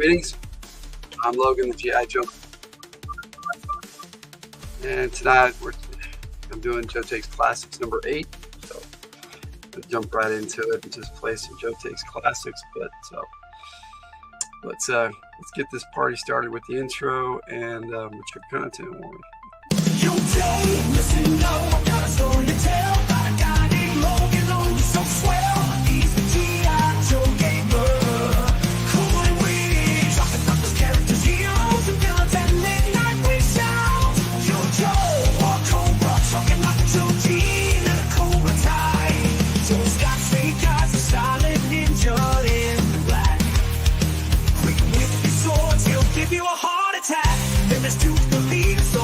Greetings. I'm Logan, the G.I. Joe. And tonight I'm doing Joe Takes Classics number 8. So I'll jump right into it and just play some Joe Takes Classics. But let's get this party started with the intro and mature content warning. Yo, Joe, listen, no, I got a story to tell about a guy named Logan, oh, he's so swell. He's the G.I. Joe gamer. Cool and weird, dropping up those characters, heroes and villains at midnight we shout. Yo, Joe, or Cobra, talking like a Joe G and a Cobra tie. Joe's got fake eyes, a silent ninja in black. Quick with his swords, he'll give you a heart attack. Then there's two believers, so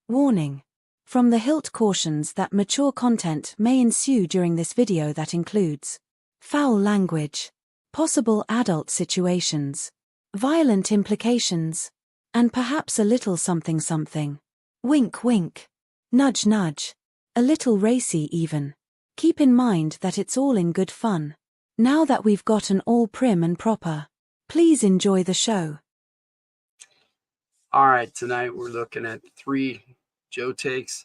Warning. From the hilt cautions that mature content may ensue during this video that includes foul language, possible adult situations, violent implications, and perhaps a little something something. Wink wink. Nudge nudge. A little racy even. Keep in mind that it's all in good fun. Now that we've gotten all prim and proper, please enjoy the show. All right, tonight we're looking at 3 Joe Takes.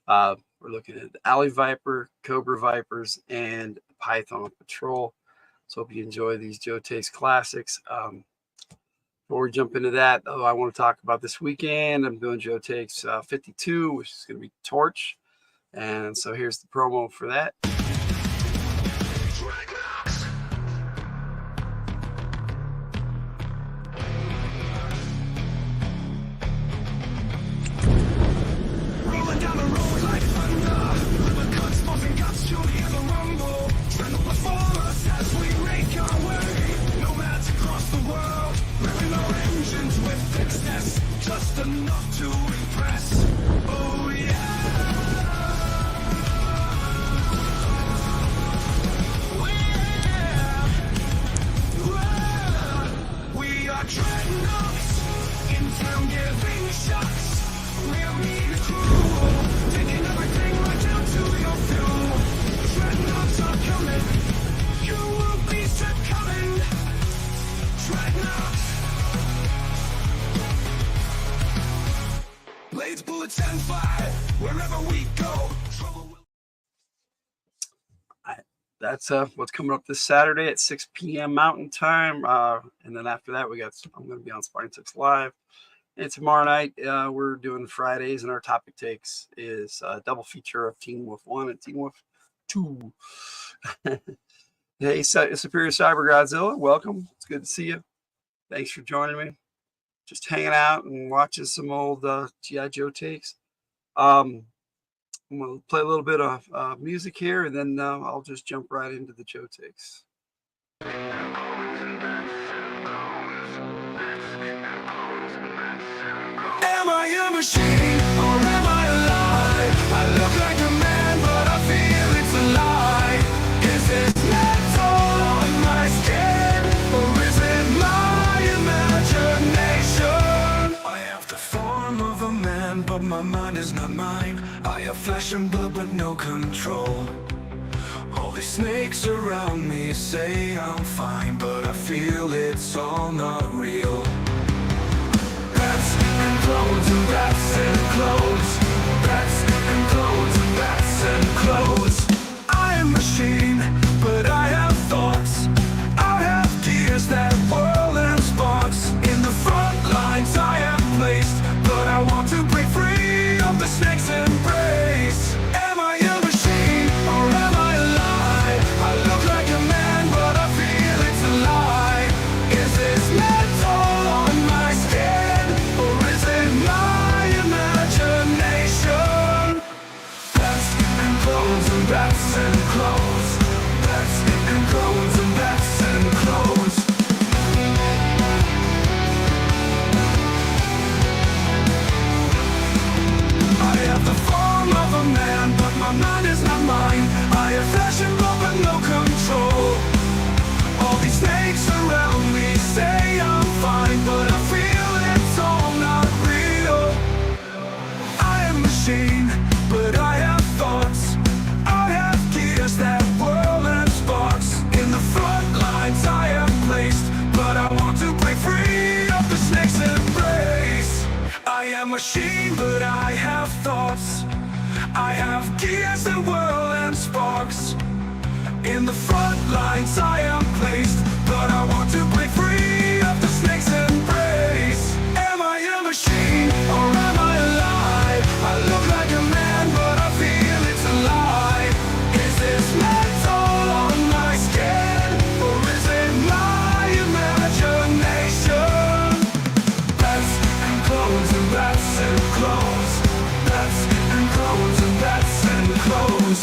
We're looking at Alley Viper, Cobra Vipers, and Python Patrol. So hope you enjoy these Joe Takes classics. Before we jump into that, though, I want to talk about this weekend. I'm doing Joe Takes 52, which is going to be Torch. And so here's the promo for that. Just enough to impress. Oh yeah. We are dreadnoughts in town giving shots. We'll need a crew, taking everything right down to your fuel. Dreadnoughts are coming. You will be stripped coming. Dreadnoughts. Blades, bullets, and fire, wherever we go. That's what's coming up this Saturday at 6 p.m. Mountain Time. And then after that, I'm going to be on Spartan 6 Live. And tomorrow night, we're doing Fridays, and our topic takes is a double feature of Teen Wolf 1 and Teen Wolf 2. Hey, Superior Cyber Godzilla, welcome. It's good to see you. Thanks for joining me. Just hanging out and watching some old G.I. Joe takes. I'm going to play a little bit of music here, and then I'll just jump right into the Joe takes. Am I a machine or am I alive? I look like a man, but I feel it's a lie. Is it metal on my skin, or is it my imagination? I have the form of a man, but my mind is not mine. I have flesh and blood, but no control. All these snakes around me say I'm fine, but I feel it's all not real. Bats and clothes and bats and clothes. Bats and clothes and bats and clothes. I am a machine, but I have thoughts. I have gears that whirl and spin. machine, but I have thoughts. I have gears that whirl and sparks. In the front lines I am placed, but I want to break free of the snake's embrace. I am a machine, but I have thoughts. I have gears that whirl and sparks. In the front lines I am placed, but I want to break free of the snake's embrace. Am I a machine, or am I alive? I look like a man, but I feel it's a lie. Is this metal on my skin, or is it my imagination? Bats and clothes and bats and clothes. Bats and clothes and bats and clothes.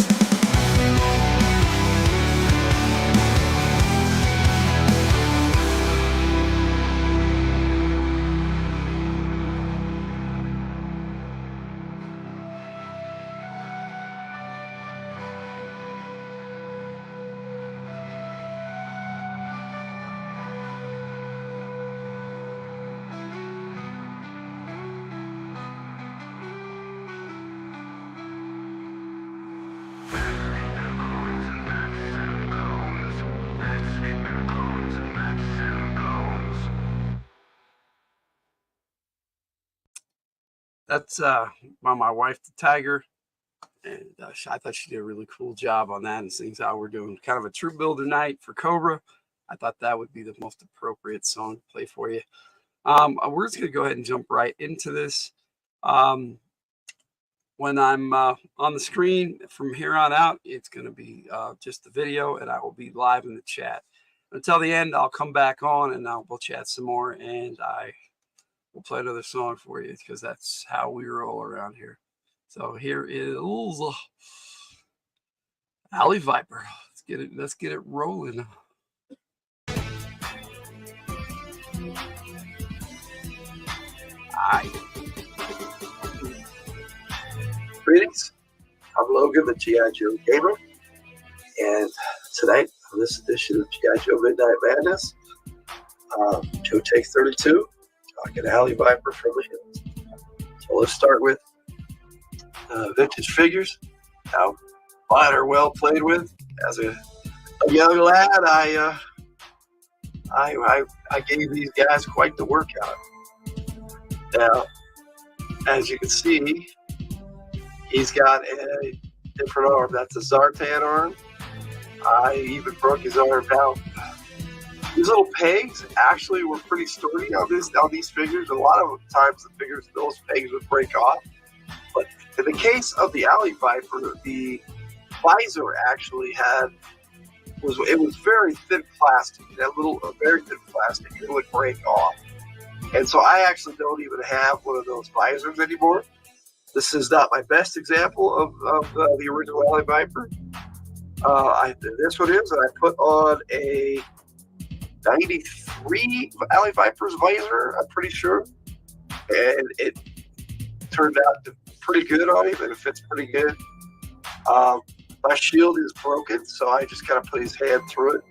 That's by my wife, the Tiger, and I thought she did a really cool job on that. And seeing how we're doing kind of a troop builder night for Cobra, I thought that would be the most appropriate song to play for you. We're just gonna go ahead and jump right into this. When I'm on the screen from here on out, it's gonna be just the video, and I will be live in the chat until the end. I'll come back on and we'll chat some more, and we'll play another song for you because that's how we roll around here. So here is Alley Viper. Let's get it rolling. Hi. Greetings. I'm Logan, the G.I. Joe Gamer, and tonight on this edition of G.I. Joe Midnight Madness, Joe Takes 32, talking Alley Viper from the Hills. So let's start with vintage figures. Now, mine are well played with. As a young lad, I gave these guys quite the workout. Now, as you can see, he's got a different arm. That's a Zartan arm. I even broke his arm out. These little pegs actually were pretty sturdy on these figures. A lot of times those pegs would break off. But in the case of the Alley Viper, the visor actually was very thin plastic. Very thin plastic. It would break off. And so I actually don't even have one of those visors anymore. This is not my best example of the original Alley Viper. This one is, and I put on a 93 Alley Viper's visor, I'm pretty sure. And it turned out pretty good on him, and it fits pretty good. My shield is broken, so I just kind of put his hand through it.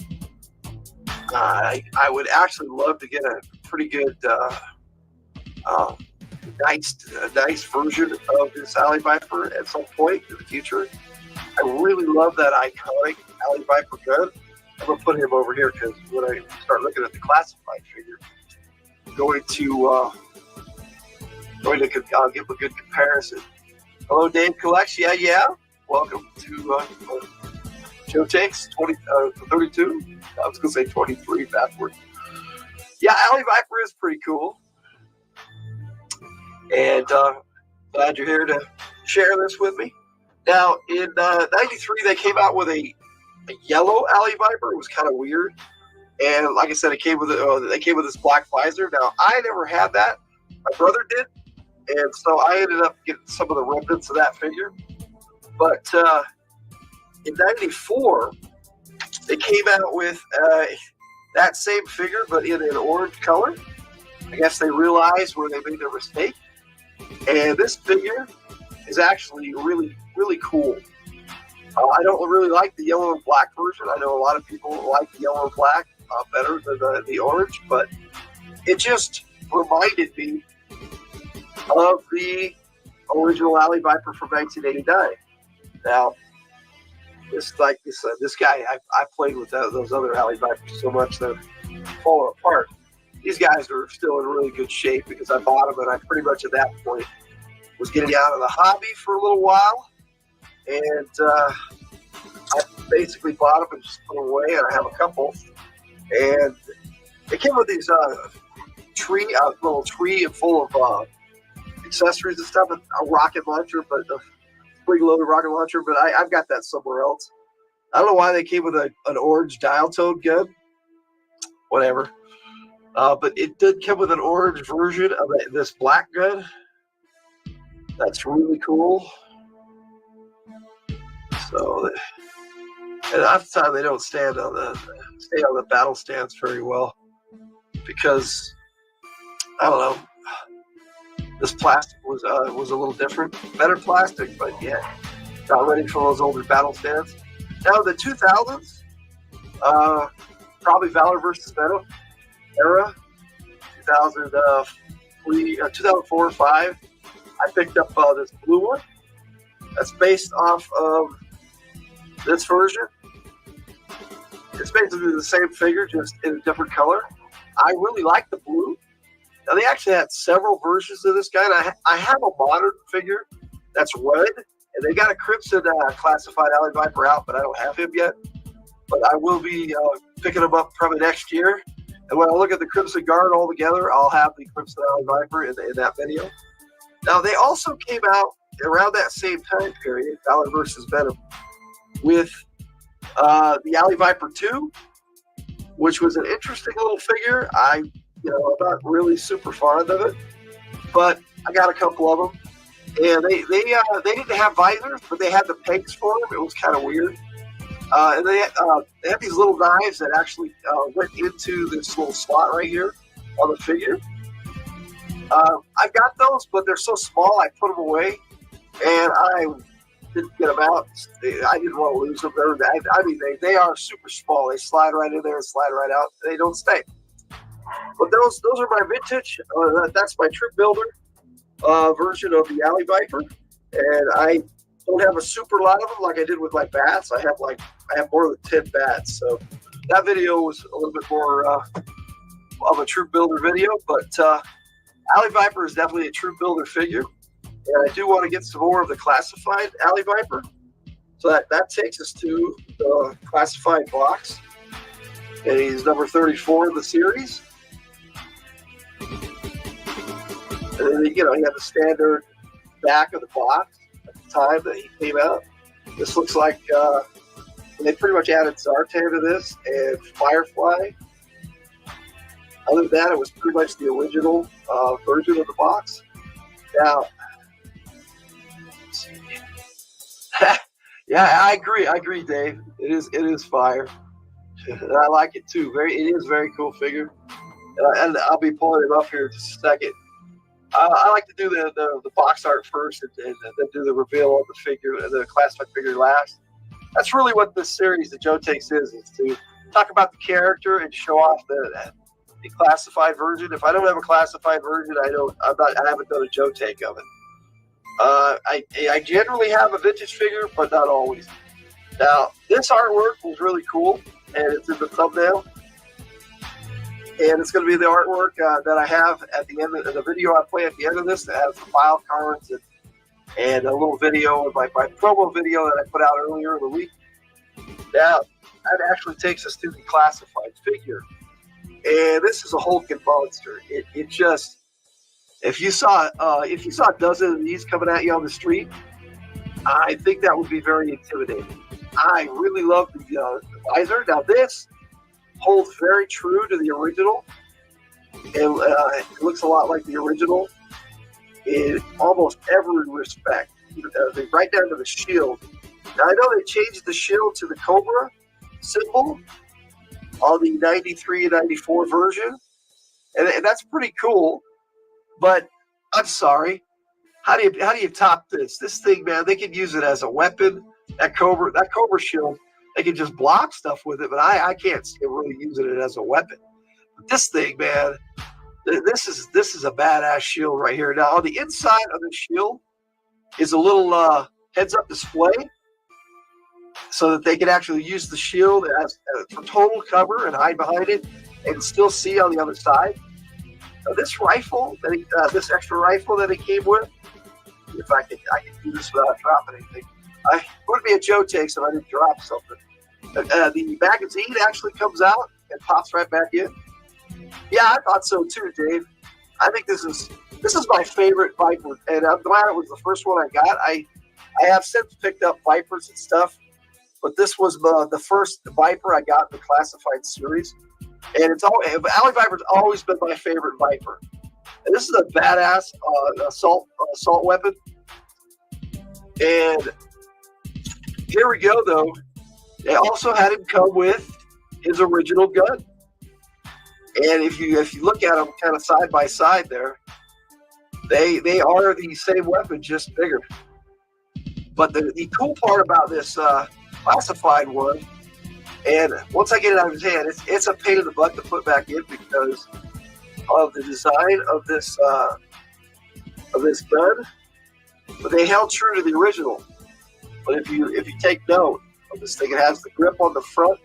I would actually love to get a pretty good, nice version of this Alley Viper at some point in the future. I really love that iconic Alley Viper gun. I'm going to put him over here because when I start looking at the classified figure, I'm going to give a good comparison. Hello, Dave Collects. Yeah. Welcome to Joe Takes 32. I was going to say 23 backwards. Yeah, Alley Viper is pretty cool. And glad you're here to share this with me. Now, in '93, they came out with a yellow Alley Viper. It was kind of weird. And like I said, they came with this black visor. Now, I never had that. My brother did. And so I ended up getting some of the remnants of that figure. But in '94, they came out with that same figure, but in an orange color. I guess they realized where they made their mistake. And this figure is actually really, really cool. I don't really like the yellow and black version. I know a lot of people like the yellow and black better than the orange, but it just reminded me of the original Alley Viper from 1989. Now, this guy, I played with those other Alley Vipers so much that they're falling apart. These guys are still in really good shape because I bought them, and I pretty much at that point was getting out of the hobby for a little while, and I basically bought them and just put them away, and I have a couple. And it came with these little tree full of accessories and stuff, and a rocket launcher, but a spring-loaded rocket launcher. But I've got that somewhere else. I don't know why they came with an orange dial-tone gun. Whatever. But it did come with an orange version of this black gun. That's really cool. So, and half the time they don't stay on the battle stands very well because I don't know. This plastic was a little different, better plastic, but yeah, not ready for those older battle stands. Now the 2000s, probably Valor versus Venom era, 2003, 2004 or 5. I picked up this blue one. That's based off of this version. It's basically the same figure, just in a different color. I really like the blue. Now, they actually had several versions of this guy. And I have a modern figure that's red, and they got a Crimson classified Alley Viper out, but I don't have him yet. But I will be picking him up probably next year. And when I look at the Crimson Guard all together, I'll have the Crimson Alley Viper in that video. Now, they also came out around that same time period, Valor versus Venom, with the Alley Viper 2, which was an interesting little figure. I'm not really super fond of it, but I got a couple of them. And they didn't have visors, but they had the pegs for them. It was kind of weird. And they had these little knives that actually went into this little slot right here on the figure. I've got those, but they're so small, I put them away, and I didn't get them out. I didn't want to lose them. They are super small. They slide right in there and slide right out. They don't stay. But those are my vintage. That's my Troop Builder version of the Alley Viper, and I don't have a super lot of them like I did with my bats. I have more than 10 bats. So that video was a little bit more of a Troop Builder video, but Alley Viper is definitely a Troop Builder figure. And I do want to get some more of the classified Alley Viper. So that takes us to the classified box. And he's number 34 in the series. And then, he had the standard back of the box at the time that he came out. This looks like they pretty much added Zartan to this and Firefly. Other than that, it was pretty much the original version of the box. Now, yeah, I agree, Dave. It is fire, and I like it too. It is a very cool figure, and I'll be pulling him up here in just a second. I like to do the box art first, and then do the reveal of the figure, the classified figure last. That's really what this series, the Joe Takes, is to talk about the character and show off the classified version. If I don't have a classified version, I haven't done a Joe Take of it. I generally have a vintage figure, but not always. Now, this artwork was really cool, and it's in the thumbnail. And it's going to be the artwork that I have at the end of the video I play at the end of this, that has the file cards and a little video of my promo video that I put out earlier in the week. Now, that actually takes us to the classified figure. And this is a hulking monster. It just, if you saw a dozen of these coming at you on the street, I think that would be very intimidating. I really love the visor. Now this holds very true to the original. It looks a lot like the original in almost every respect, right down to the shield. Now I know they changed the shield to the Cobra symbol on the 93 and 94 version, and that's pretty cool. But I'm sorry, how do you top this? This thing, man, they could use it as a weapon. That Cobra shield, they can just block stuff with it, but I can't see them really using it as a weapon. But this thing, man, this is a badass shield right here. Now on the inside of the shield, is a little heads-up display so that they can actually use the shield as for total cover and hide behind it and still see on the other side. This rifle, this extra rifle that it came with, if I can do this without dropping anything. It would be a Joe Takes if I didn't drop something. The magazine actually comes out and pops right back in. Yeah, I thought so too, Dave. I think this is my favorite Viper, and I'm glad it was the first one I got. I have since picked up Vipers and stuff, but this was the first Viper I got in the classified series. And Alley Viper's always been my favorite Viper. And this is a badass assault weapon. And here we go, though. They also had him come with his original gun. And if you look at them kind of side by side there, they are the same weapon, just bigger. But the cool part about this classified one, and once I get it out of his hand, it's a pain in the butt to put back in because of the design of this gun. But they held true to the original. But if you take note of this thing, it has the grip on the front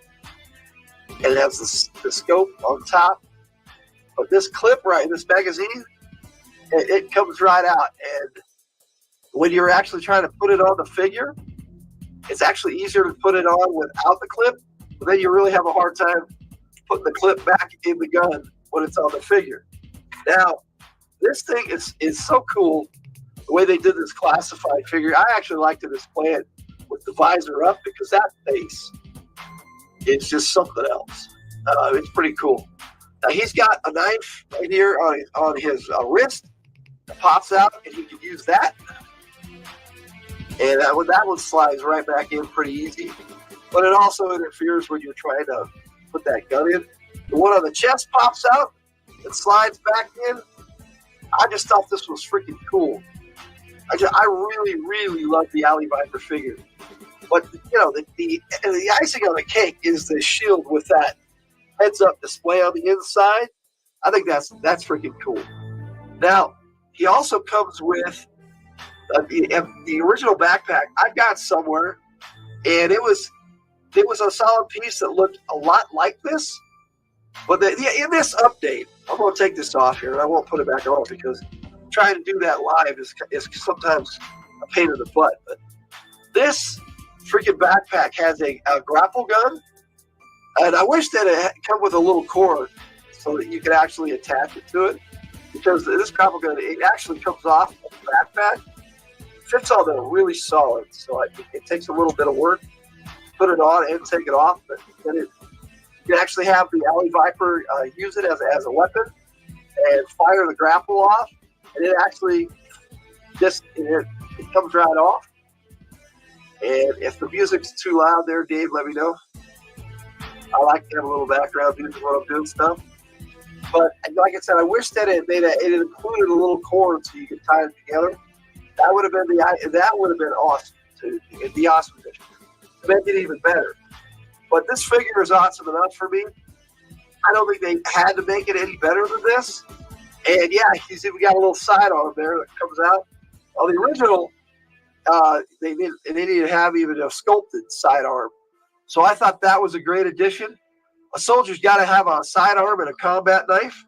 and it has the scope on top. But this clip this magazine, it comes right out. And when you're actually trying to put it on the figure, it's actually easier to put it on without the clip. But then you really have a hard time putting the clip back in the gun when it's on the figure. Now, this thing is so cool, the way they did this classified figure. I actually like to display it with the visor up because that face is just something else. It's pretty cool. Now, he's got a knife right here on his wrist that pops out, and he can use that. And that one slides right back in pretty easy. But it also interferes when you're trying to put that gun in. The one on the chest pops out and slides back in. I just thought this was freaking cool. I really, really love the Alley Viper figure. But, you know, the icing on the cake is the shield with that heads-up display on the inside. I think that's freaking cool. Now, he also comes with the original backpack I've got somewhere, and it was a solid piece that looked a lot like this. But in this update, I'm going to take this off here, and I won't put it back on because trying to do that live is sometimes a pain in the butt. But this freaking backpack has a grapple gun, and I wish that it had come with a little cord so that you could actually attach it to it, because this grapple gun, it actually comes off of the backpack. Fits on there really solid, so it takes a little bit of work to put it on and take it off, but then you can actually have the Alley Viper use it as a weapon and fire the grapple off, and it actually it comes right off. And if the music's too loud there, Dave, let me know. I like to have a little background music while I'm doing stuff. But like I said, I wish that it included a little cord so you could tie it together. That would have been awesome too. It'd be awesome to make it even better. But this figure is awesome enough for me. I don't think they had to make it any better than this. And yeah, he's even got a little sidearm there that comes out. Well, the original, they needed to have even a sculpted sidearm. So I thought that was a great addition. A soldier's got to have a sidearm and a combat knife.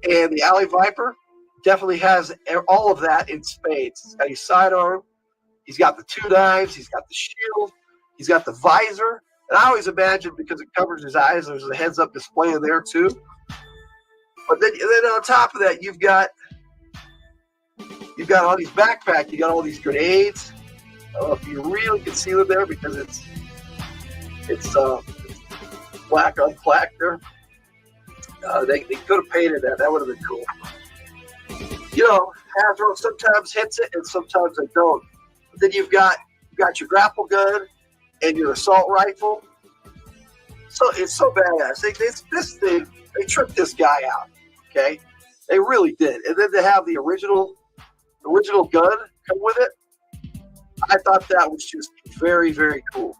And the Alley Viper definitely has all of that in spades. He's got his sidearm. He's got the two knives. He's got the shield. He's got the visor. And I always imagine because it covers his eyes, there's a heads-up display in there too. But then on top of that, you've got on his backpack, you got all these grenades. I don't know if you really can see them there because it's black on black there. They could have painted that. That would have been cool. You know, Hasbro sometimes hits it and sometimes they don't. But then you've got your grapple gun and your assault rifle. So it's so badass. This thing, they tricked this guy out. Okay, they really did. And then to have the original gun come with it, I thought that was just very, very cool.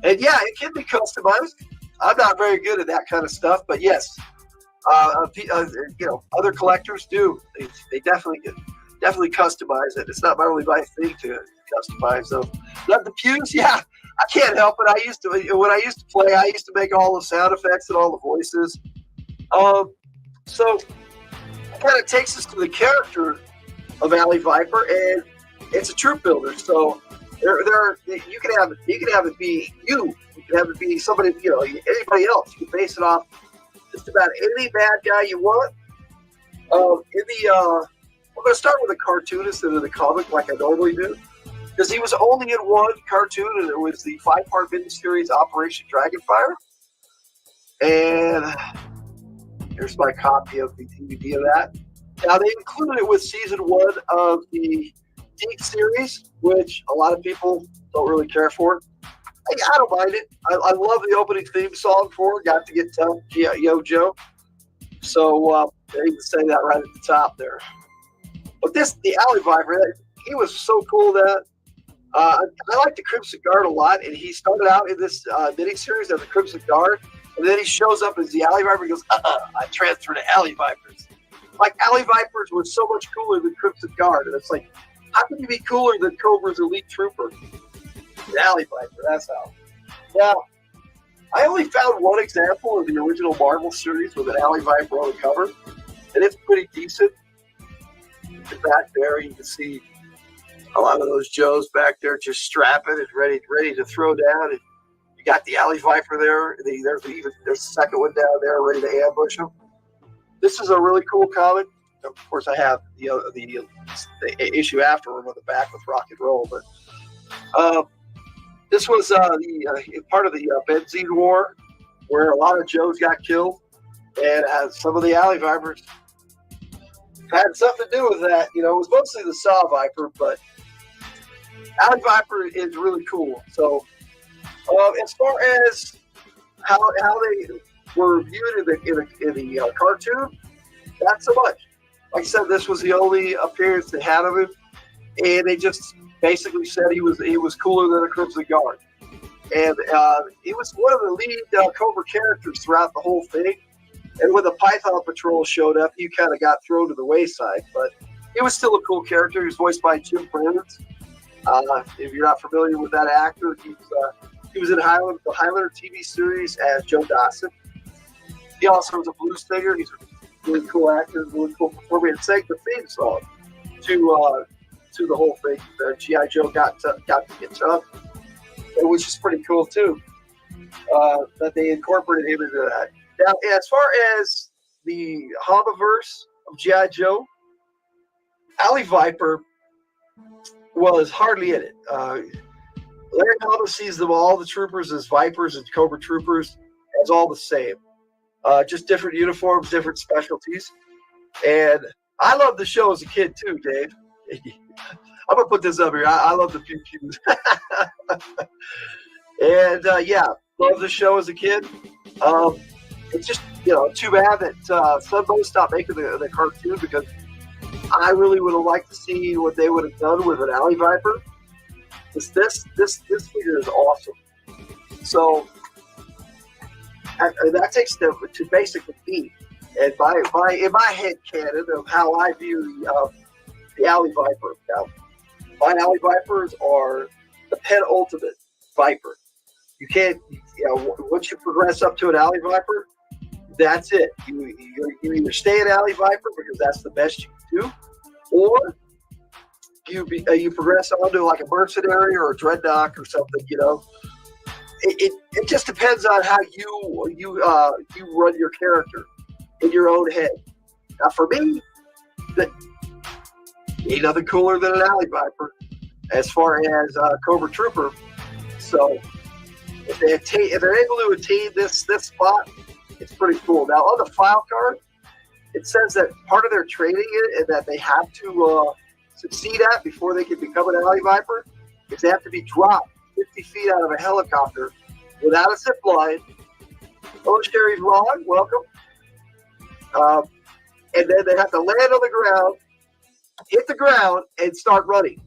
And yeah, it can be customized. I'm not very good at that kind of stuff, but yes, you know, other collectors do. They definitely definitely customize it. It's not really my thing to customize them. Love the pews, yeah. I can't help it. When I used to play, I used to make all the sound effects and all the voices. So it kind of takes us to the character of Alley Viper, and it's a troop builder. So you can have it be you. You can have it be somebody, anybody else. You can base it off just about any bad guy you want. I'm going to start with a cartoon instead of the comic, like I normally do, because he was only in one cartoon, and it was the 5-part miniseries Operation Dragonfire. And here's my copy of the DVD of that. Now, they included it with season 1 of the Deke series, which a lot of people don't really care for. I don't mind it. I love the opening theme song for it. Got to get tough, Yo Joe. So I need to say that right at the top there. But the Alley Viper, he was so cool that I like the Crimson Guard a lot, and he started out in this miniseries as the Crimson Guard, and then he shows up as the Alley Viper and goes, I transferred to Alley Vipers. Like, Alley Vipers were so much cooler than Crimson Guard, and it's like, how can you be cooler than Cobra's Elite Trooper? The Alley Viper, that's how. Now, I only found one example of the original Marvel series with an Alley Viper on the cover, and it's pretty decent. Back there, you can see a lot of those Joes back there just strapping and ready to throw down. And you got the Alley Viper there. There's a second one down there ready to ambush them. This is a really cool comic. Of course, I have the issue afterward on the back with rock and roll. But this was part of the Benzene War, where a lot of Joes got killed, and some of the Alley Vipers had something to do with that. It was mostly the Saw Viper, but Alley Viper is really cool. So, as far as how they were viewed in the cartoon, not so much. Like I said, this was the only appearance they had of him, and they just basically said he was cooler than a Crimson Guard, and he was one of the lead Cobra characters throughout the whole thing. And when the Python Patrol showed up, he kind of got thrown to the wayside. But he was still a cool character. He was voiced by Jim Burns. If you're not familiar with that actor, he was in the Highlander TV series as Joe Dawson. He also was a blues singer. He's a really cool actor, really cool performer, and sang the theme song to the whole thing. G.I. Joe got to get tough, which is pretty cool too. That they incorporated him into that. Now, as far as the Hamaverse of G.I. Joe, Alley Viper was hardly in it. Larry Hama sees all the troopers as Vipers and Cobra troopers as all the same. Just different uniforms, different specialties. And I loved the show as a kid too, Dave. I'm going to put this up here. I love the pew pews. And, loved the show as a kid. It's just, too bad that Sunbow stopped making the cartoon, because I really would have liked to see what they would have done with an Alley Viper. This figure is awesome. So that takes them to basically me. And in my head canon of how I view the Alley Viper. Now, my Alley Vipers are the penultimate Viper. You can't, once you progress up to an Alley Viper, that's it. You either stay an Alley Viper because that's the best you can do, or you progress on to like a mercenary or a dreadnought or something. It just depends on how you run your character in your own head. Now, for me, ain't nothing cooler than an Alley Viper as far as Cobra Trooper. So if they're able to attain this spot, it's pretty cool. Now, on the file card, it says that part of their training and that they have to succeed at before they can become an Alley Viper is they have to be dropped 50 feet out of a helicopter without a zip line. Oh, Sherry's Ron, welcome. And then they have to land on the ground, hit the ground, and start running.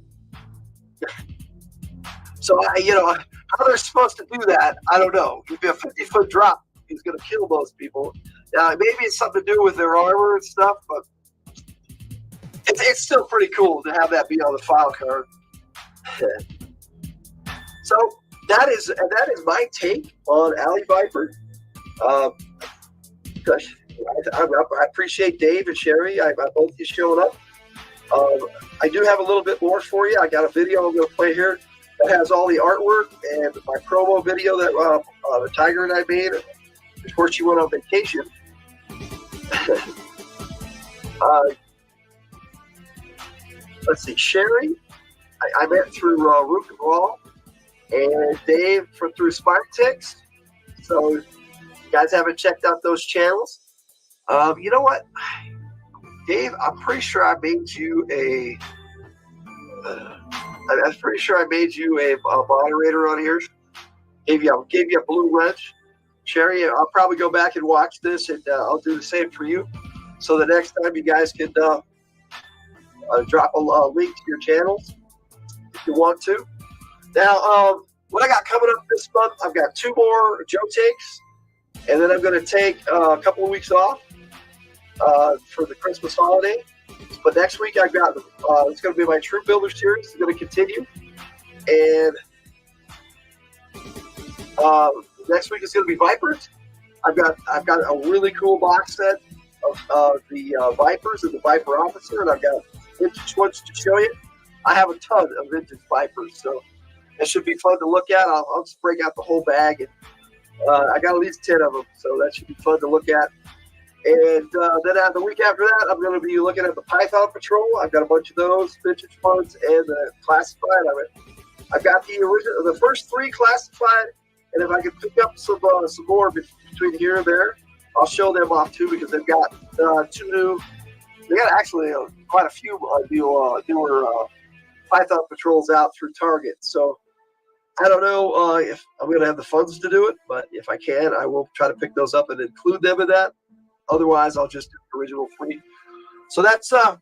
So, how they're supposed to do that, I don't know. If a 50-foot drop is going to kill most people. Maybe it's something to do with their armor and stuff, but it's still pretty cool to have that be on the file card. So that is my take on Alley Viper. Gosh, I appreciate Dave and Sherry. I both of you showing up. I do have a little bit more for you. I got a video I'm going to play here that has all the artwork and my promo video that the Tiger and I made before she went on vacation. Let's see, Sherry, I met through Rook and Raw, and Dave through Spartix. So you guys haven't checked out those channels. You know what, Dave? I'm pretty sure I made you a. I'm pretty sure I made you a moderator on here. Gave you a blue wrench. Sherry, I'll probably go back and watch this, and I'll do the same for you. So the next time you guys can drop a link to your channels if you want to. Now, what I got coming up this month, I've got 2 more Joe takes, and then I'm going to take a couple of weeks off for the Christmas holiday. But next week I've got it's going to be my Troop Builder series. It's going to continue, and next week is going to be Vipers. I've got a really cool box set of the Vipers and the Viper Officer, and I've got vintage ones to show you. I have a ton of vintage Vipers, so it should be fun to look at. I'll just break out the whole bag, and I got at least 10 of them, so that should be fun to look at. And then the week after that, I'm going to be looking at the Python Patrol. I've got a bunch of those vintage ones and the classified. I've got the first 3 classified, and if I can pick up some more between here and there, I'll show them off too, because they've got 2 new. They got actually quite a few newer Python Patrols out through Target. So I don't know if I'm going to have the funds to do it, but if I can, I will try to pick those up and include them in that. Otherwise, I'll just do the original 3. So that's where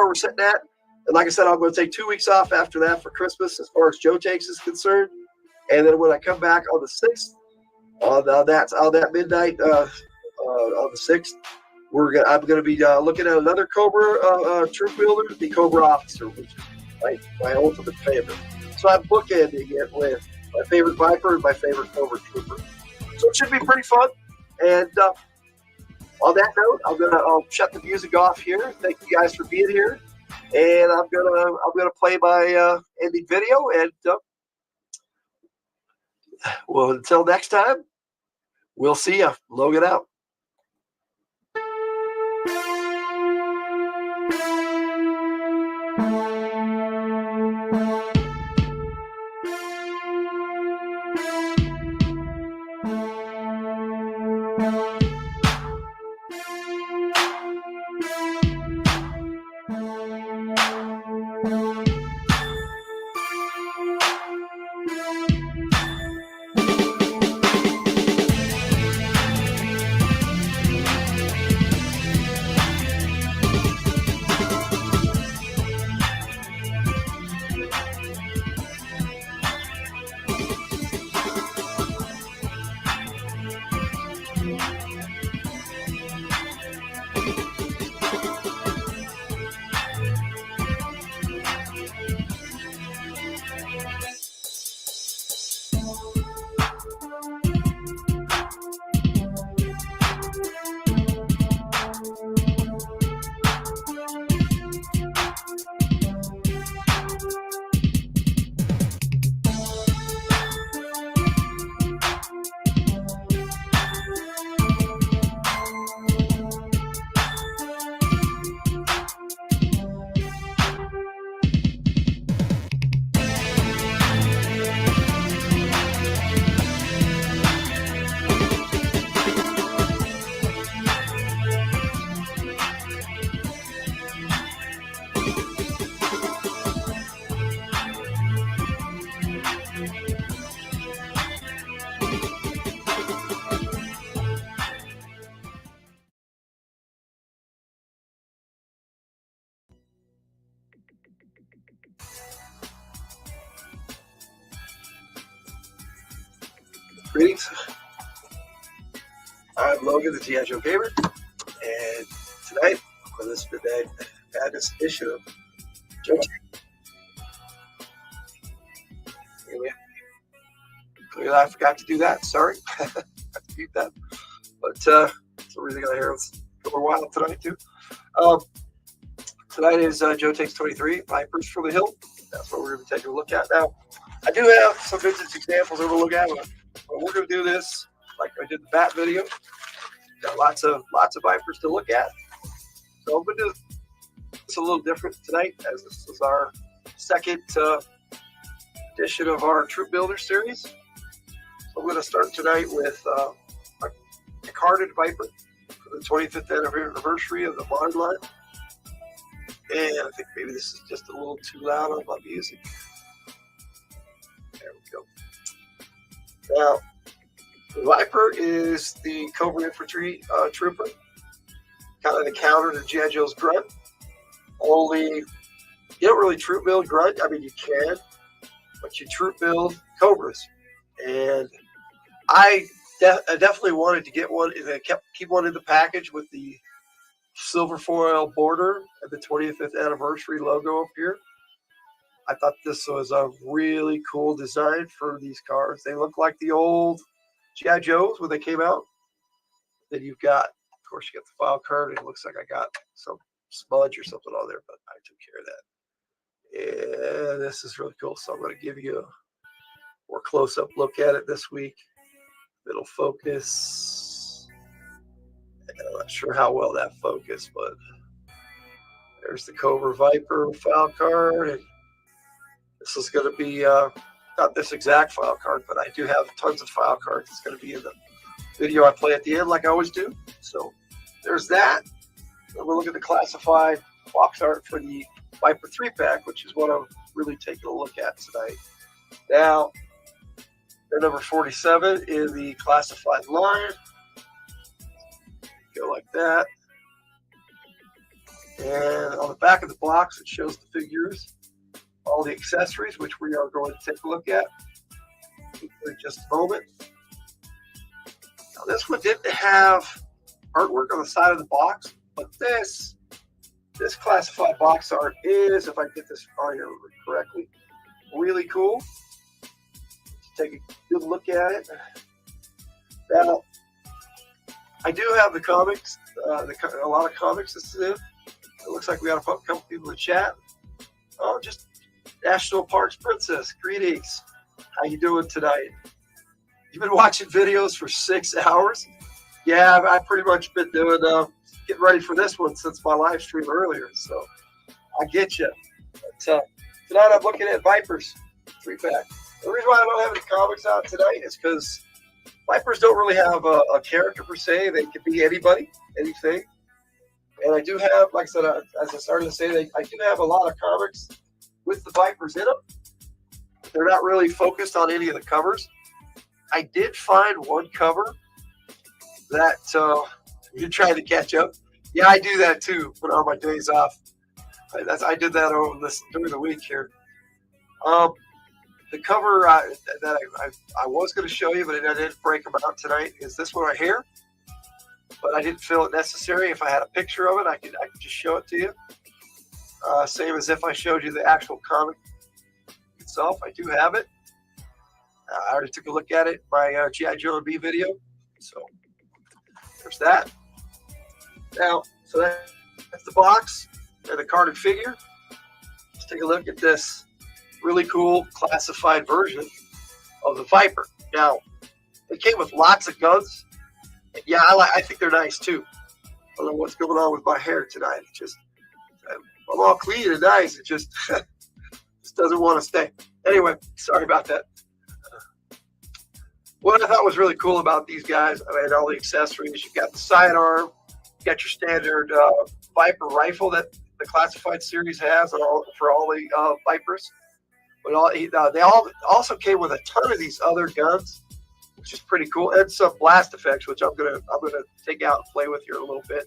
we're sitting at. And like I said, I'm going to take 2 weeks off after that for Christmas, as far as Joe Takes is concerned. And then when I come back on the 6th, on that midnight on the 6th, I'm going to be looking at another Cobra Troop Builder, the Cobra Officer, which is my ultimate favorite. So I'm bookending it with my favorite Viper and my favorite Cobra Trooper. So it should be pretty fun. And on that note, I'll shut the music off here. Thank you guys for being here, and I'm gonna play my ending video. And well, until next time, we'll see ya. Logan out. Greetings. I'm Logan, the G.I. Joe Gamer, and tonight, on this midnight at this edition of Joe. Anyway, clearly I forgot to do that. Sorry. I have to mute that. But so we're going to hear us for a while tonight too. Tonight is Joe Takes 23, Vipers from the Hilt. That's what we're going to be taking a look at now. I do have some vintage examples that we'll look at, but we're going to do this like I did the bat video. Got lots of Vipers to look at. So I'm going to do this a little different tonight, as this is our second edition of our Troop Builder series. So I'm going to start tonight with a carded Viper for the 25th anniversary of the modern line. And I think maybe this is just a little too loud on my music. There we go. Now, the Viper is the Cobra Infantry trooper, kind of the counter to G.I. Joe's Grunt. Only you don't really troop build Grunt. I mean, you can, but you troop build Cobras. And I definitely wanted to get one. I keep one in the package with the silver foil border and the 25th anniversary logo up here. I thought this was a really cool design for these cars. They look like the old G.I. Joes when they came out. Then you've got, of course, you got the file card. And it looks like I got some smudge or something on there, but I took care of that. And this is really cool. So I'm going to give you a more close-up look at it this week. It'll focus. I'm not sure how well that focused, but there's the Cobra Viper file card. And this is going to be not this exact file card, but I do have tons of file cards. It's going to be in the video I play at the end, like I always do. So there's that. And we'll look at the classified box art for the Viper 3-pack, which is what I'm really taking a look at tonight. Now, their number 47 is the classified line. Go like that. And on the back of the box, it shows the figures, all the accessories, which we are going to take a look at in just a moment. Now, this one didn't have artwork on the side of the box, but this classified box art is, if I get this on here correctly, really cool. Let's take a good look at it. Now, I do have the comics, a lot of comics this is in. It looks like we got a couple people in the chat. Oh, just National Parks Princess, greetings. How you doing tonight? You've been watching videos for 6 hours? Yeah, I've pretty much been doing, getting ready for this one since my live stream earlier. So I get you. But, tonight I'm looking at Vipers 3-pack. The reason why I don't have any comics out tonight is because Vipers don't really have a character per se. They could be anybody, anything. And I do have, like I said, as I started to say, I do have a lot of comics with the Vipers in them. They're not really focused on any of the covers. I did find one cover that you're trying to catch up. Yeah, I do that too when on my days off. I did that during the week here. The cover that I was going to show you, but I didn't break them out tonight, is this one right here. But I didn't feel it necessary. If I had a picture of it, I could just show it to you. Same as if I showed you the actual comic itself. I do have it. I already took a look at it in my G.I. Joe and B video. So there's that. Now, so that's the box and the carded figure. Let's take a look at this really cool classified version of the Viper. Now, it came with lots of guns. Yeah, I think they're nice too. I don't know what's going on with my hair tonight. It's just, I'm all clean and nice. It just, just doesn't want to stay. Anyway, sorry about that. What I thought was really cool about these guys, I mean, all the accessories. You've got the sidearm, you got your standard Viper rifle that the classified series has for all the Vipers. But they all also came with a ton of these other guns, which is pretty cool, and some blast effects, which I'm gonna take out and play with here a little bit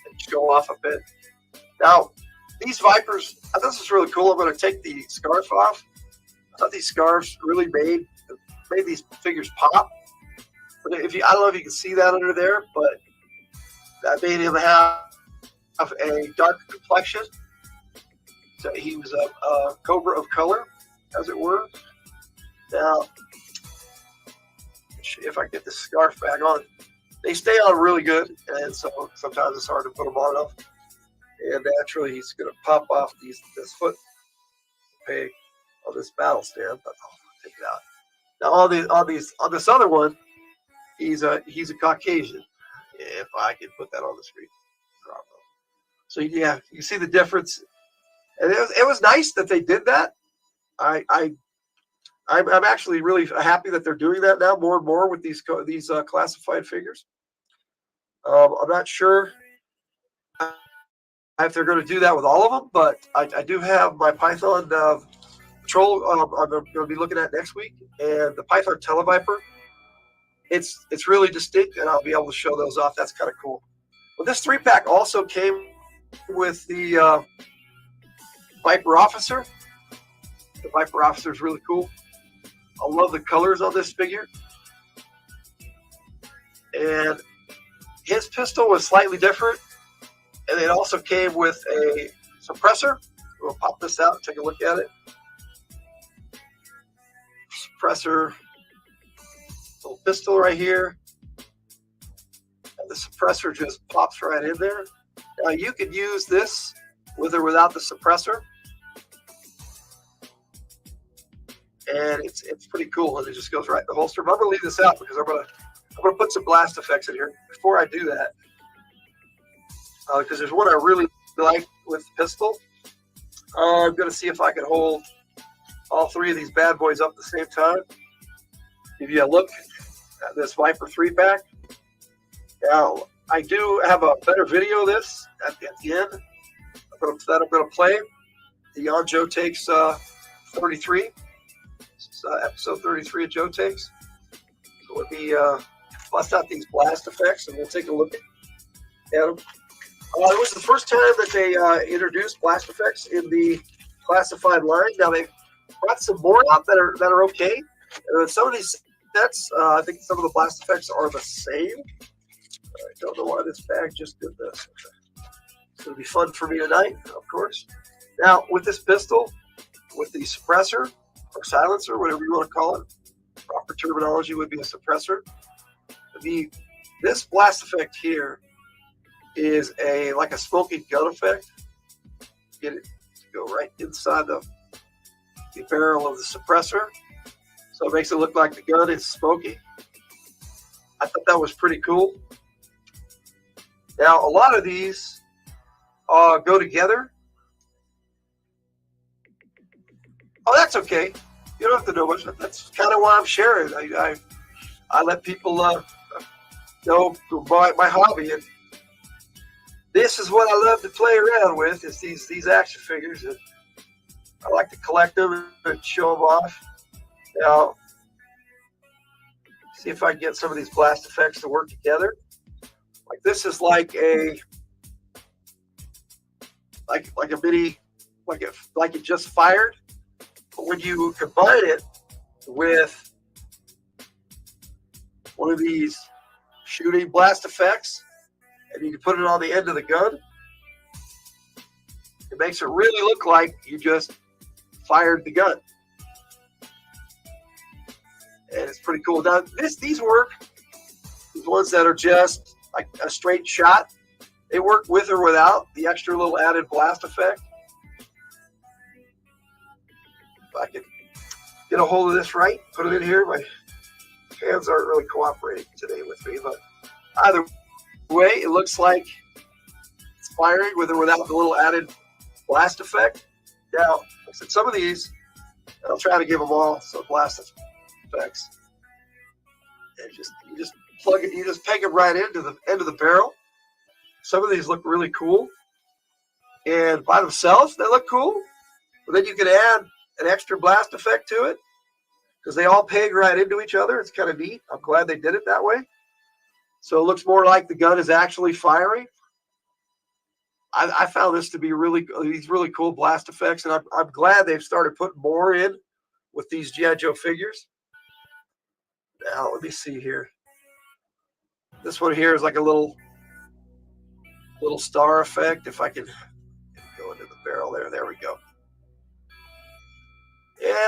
and show off a bit. Now, these Vipers, I thought this was really cool. I'm gonna take the scarf off. I thought these scarves really made these figures pop. But I don't know if you can see that under there, but that made him have a darker complexion. So he was a Cobra of color, as it were. Now, if I get the scarf back on, they stay on really good, and so sometimes it's hard to put them on enough. And naturally, he's going to pop off this foot peg on this battle stand. But I'll take it out. Now, on this other one, he's a Caucasian. If I can put that on the screen. So yeah, you see the difference, and it was nice that they did that. I'm actually really happy that they're doing that now more and more with these classified figures. I'm not sure if they're going to do that with all of them, but I do have my Python Patrol. I'm going to be looking at next week, and the Python Televiper. It's really distinct, and I'll be able to show those off. That's kind of cool. But this 3-pack also came with the Viper Officer. The Viper Officer is really cool. I love the colors on this figure. And his pistol was slightly different. And it also came with a suppressor. We'll pop this out and take a look at it. Suppressor. Little pistol right here. And the suppressor just pops right in there. Now you could use this with or without the suppressor. And it's pretty cool, and it just goes right in the holster. But I'm gonna leave this out because I'm gonna put some blast effects in here. Before I do that, because there's one I really like with the pistol. I'm gonna see if I can hold all three of these bad boys up at the same time. Give you a look at this Viper 3-pack. Now I do have a better video of this at the end. I'm gonna play the on Joe Takes 33. Episode 33 of Joe Takes. So let me bust out these blast effects, and we'll take a look at them. It was the first time that they introduced blast effects in the classified line. Now they've brought some more out that are okay. And some of these sets, I think some of the blast effects are the same. I don't know why this bag just did this. It's going to be fun for me tonight, of course. Now with this pistol, with the suppressor, or silencer, whatever you want to call it. Proper terminology would be a suppressor. This blast effect here is like a smoking gun effect. Get it to go right inside the barrel of the suppressor. So it makes it look like the gun is smoking. I thought that was pretty cool. Now, a lot of these go together. Oh, that's okay. You don't have to know much. That's kind of why I'm sharing. I let people know my hobby, and this is what I love to play around with. Is these action figures, and I like to collect them and show them off. Now, see if I can get some of these blast effects to work together. Like this is like a mini, like it just fired. But when you combine it with one of these shooting blast effects, and you can put it on the end of the gun, it makes it really look like you just fired the gun. And it's pretty cool. Now, these work, these ones that are just like a straight shot, they work with or without the extra little added blast effect. If I can get a hold of this right, put it in here. My hands aren't really cooperating today with me, but either way, it looks like it's firing with or without the little added blast effect. Now, some of these, I'll try to give them all some blast effects. And you just plug it, you just peg it right into the end of the barrel. Some of these look really cool, and by themselves they look cool. But then you can add an extra blast effect to it because they all peg right into each other. It's kind of neat. I'm glad they did it that way. So it looks more like the gun is actually firing. I found this to be these really cool blast effects, and I'm glad they've started putting more in with these G.I. Joe figures. Now let me see here. This one here is like a little star effect. If I can go into the barrel there we go.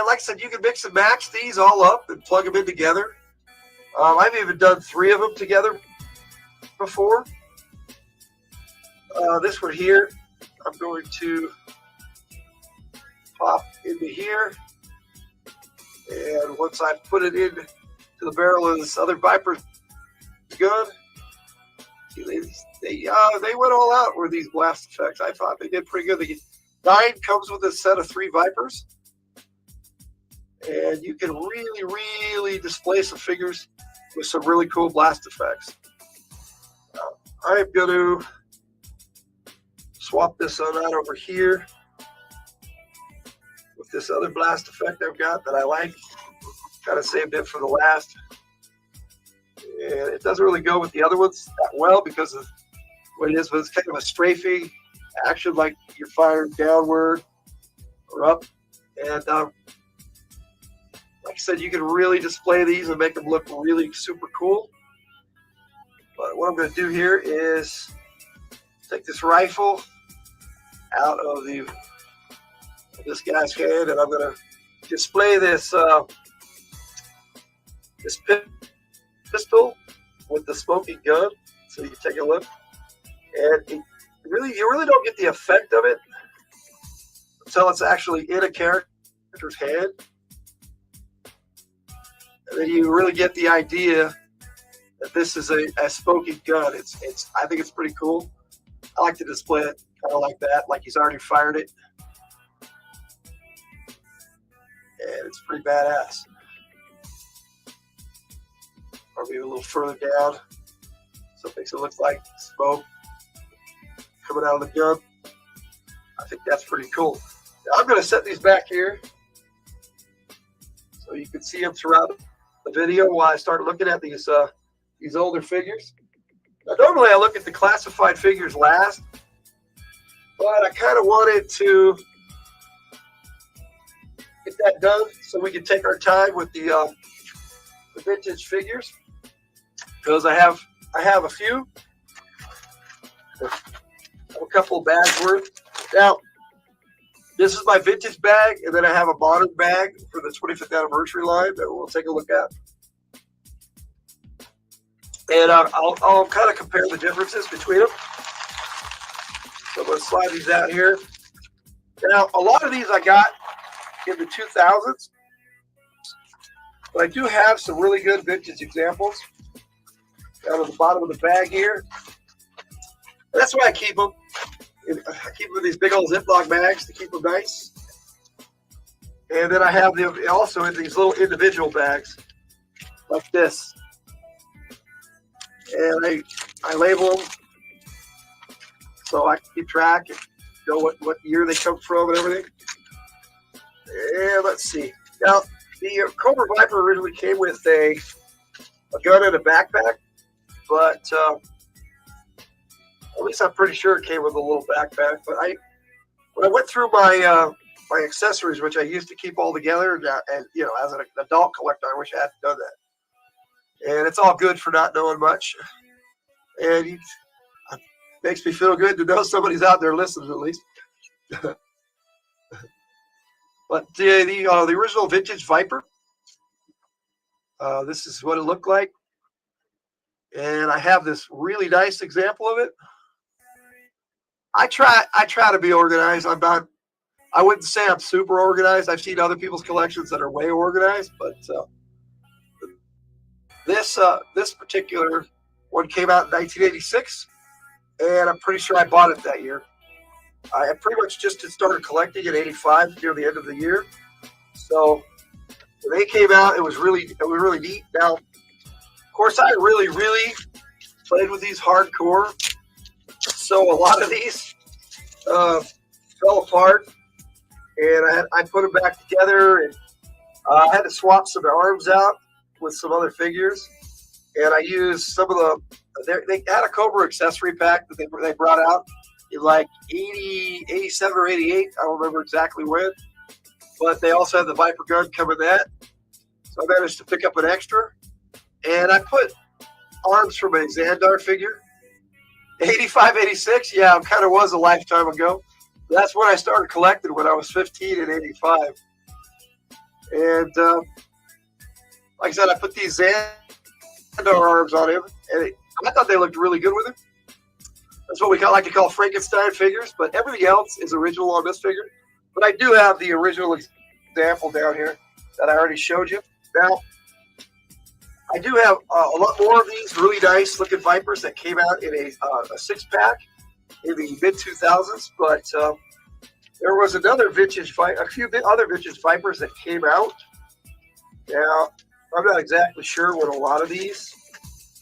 like I said, you can mix and match these all up and plug them in together. I've even done 3 of them together before. This one here, I'm going to pop into here. And once I put it into the barrel of this other Viper gun, see, they went all out with these blast effects. I thought they did pretty good. The 9 comes with a set of 3 Vipers. And you can really, really display some figures with some really cool blast effects. I'm going to swap this on out over here with this other blast effect I've got that I like. Kind of saved it for the last. And it doesn't really go with the other ones that well because of what it is, but it's kind of a strafing action, like you're firing downward or up. And like I said, you can really display these and make them look really super cool. But what I'm going to do here is take this rifle out of this guy's hand, and I'm going to display this this pistol with the smoking gun. So you can take a look, and you really don't get the effect of it until it's actually in a character's hand. And then you really get the idea that this is a smoking gun. I think it's pretty cool. I like to display it kind of like that, like he's already fired it. And it's pretty badass. Or maybe a little further down, so it makes it look like smoke coming out of the gun. I think that's pretty cool. Now I'm going to set these back here so you can see them throughout the video while I start looking at these older figures. Now, normally I look at the classified figures last, but I kind of wanted to get that done so we can take our time with the vintage figures, because I have a few, a couple of bags worth. Now, this is my vintage bag, and then I have a modern bag for the 25th anniversary line that we'll take a look at. And I'll kind of compare the differences between them. So I'm going to slide these out here. Now, a lot of these I got in the 2000s, but I do have some really good vintage examples down at the bottom of the bag here. And that's why I keep them. I keep them in these big old Ziploc bags to keep them nice. And then I have them also in these little individual bags like this. And I label them so I can keep track and know what year they come from and everything. And let's see. Now, the Cobra Viper originally came with a gun and a backpack, but at least I'm pretty sure it came with a little backpack. But when I went through my my accessories, which I used to keep all together, and you know, as an adult collector, I wish I hadn't done that. And it's all good for not knowing much. And it makes me feel good to know somebody's out there listening at least. But the original vintage Viper, this is what it looked like. And I have this really nice example of it. I try to be organized. I wouldn't say I'm super organized. I've seen other people's collections that are way organized, but this particular one came out in 1986, and I'm pretty sure I bought it that year. I pretty much just started collecting in '85 near the end of the year. So when they came out, it was really neat. Now, of course, I really played with these hardcore, so a lot of these fell apart, and I put them back together, and I had to swap some arms out with some other figures, and I used some of they had a Cobra accessory pack that they brought out in like 87 or 88. I don't remember exactly when, but they also had the Viper gun come in that. So I managed to pick up an extra, and I put arms from a Xandar figure. 85, 86, yeah, it kind of was a lifetime ago. That's when I started collecting, when I was 15 and 85. And like I said, I put these Xandar arms on him, and I thought they looked really good with him. That's what we like to call Frankenstein figures, but everything else is original on this figure. But I do have the original example down here that I already showed you. Now, I do have a lot more of these really nice looking Vipers that came out in a 6-pack in the mid-2000s, but there was another a few other vintage Vipers that came out. Now, I'm not exactly sure when a lot of these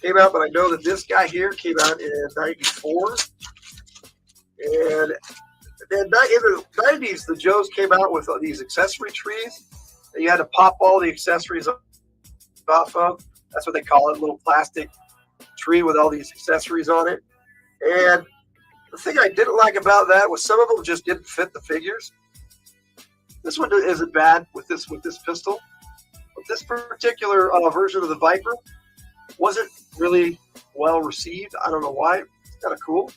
came out, but I know that this guy here came out in '94. And then in the '90s, the Joes came out with these accessory trees that you had to pop all the accessories off of. That's what they call it, a little plastic tree with all these accessories on it. And the thing I didn't like about that was some of them just didn't fit the figures. This one isn't bad with this pistol, but this particular version of the Viper wasn't really well received. I don't know why. It's kind of cool.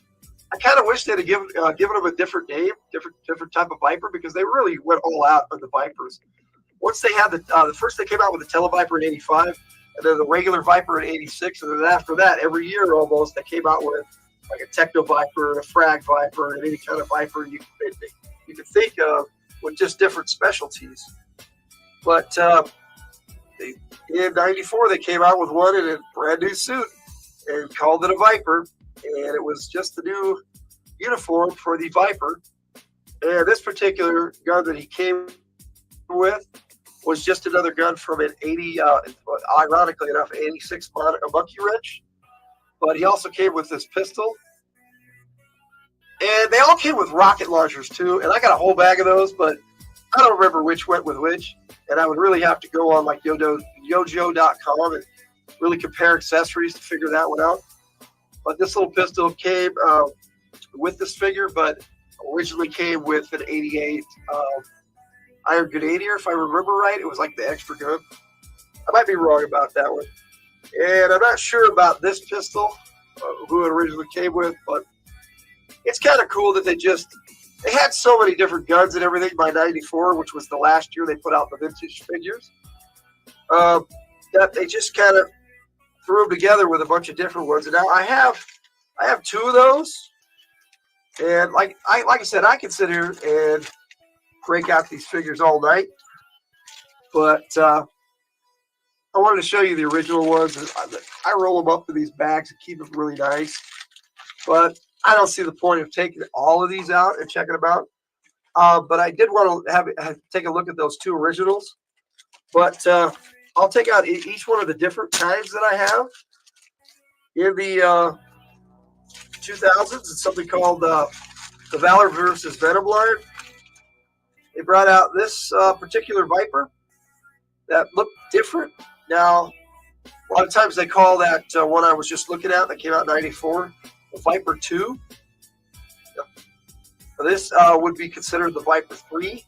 I kind of wish they'd have given them a different name, different type of Viper, because they really went all out on the Vipers. Once they had the first, they came out with the Televiper in '85, and then the regular Viper in '86, and then after that, every year almost, they came out with like a Techno Viper, a Frag Viper, and any kind of Viper you could think of with just different specialties. But in '94, they came out with one in a brand new suit and called it a Viper, and it was just the new uniform for the Viper. And this particular gun that he came with was just another gun from an ironically enough, 86 Monkey Wrench. But he also came with this pistol. And they all came with rocket launchers too. And I got a whole bag of those, but I don't remember which went with which. And I would really have to go on like yojo.com and really compare accessories to figure that one out. But this little pistol came with this figure, but originally came with an '88 Iron Grenadier, if I remember right. It was like the extra gun. I might be wrong about that one. And I'm not sure about this pistol, who it originally came with, but it's kind of cool that they had so many different guns and everything by '94, which was the last year they put out the vintage figures, that they just kind of threw them together with a bunch of different ones. And now I have two of those, and like I said, I can sit here and break out these figures all night, but I wanted to show you the original ones. I roll them up in these bags and keep them really nice, but I don't see the point of taking all of these out and checking them out. But I did want to take a look at those two originals. But I'll take out each one of the different kinds that I have. In the 2000s, it's something called the Valor versus Venom line. They brought out this particular Viper that looked different. Now, a lot of times they call that one I was just looking at that came out in '94, the Viper 2. This would be considered the Viper 3,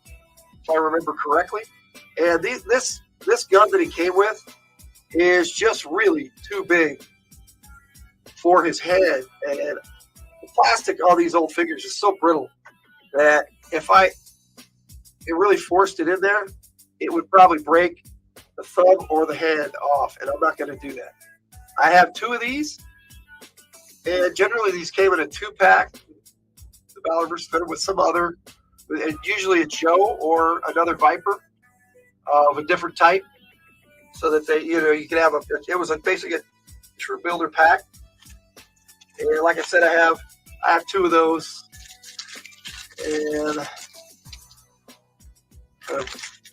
if I remember correctly. And this gun that he came with is just really too big for his head. And the plastic on these old figures is so brittle that if it really forced it in there, it would probably break the thumb or the hand off, and I'm not going to do that. I have two of these, and generally these came in a 2-pack, the Valor vs. Venom, with some other, usually a Joe or another Viper of a different type, so that you can have it was basically a true builder pack. And like I said, I have two of those, and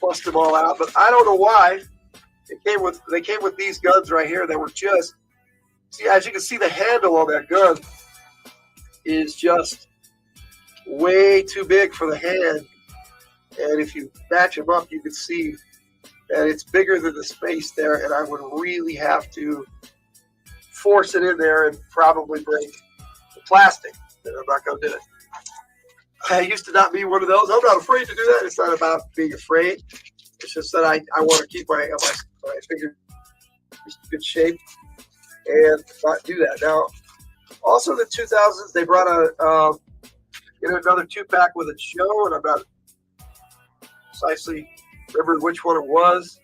bust them all out. But I don't know why they came with these guns right here that were just, see, as you can see, the handle on that gun is just way too big for the hand. And if you match them up, you can see that it's bigger than the space there, and I would really have to force it in there and probably break the plastic. And I'm not going to do it. I used to not be one of those. I'm not afraid to do that. It's not about being afraid. It's just that I want to keep my fingers in good shape and not do that. Now, also in the 2000s, they brought another 2-pack with a Joe, and I'm not precisely remember which one it was,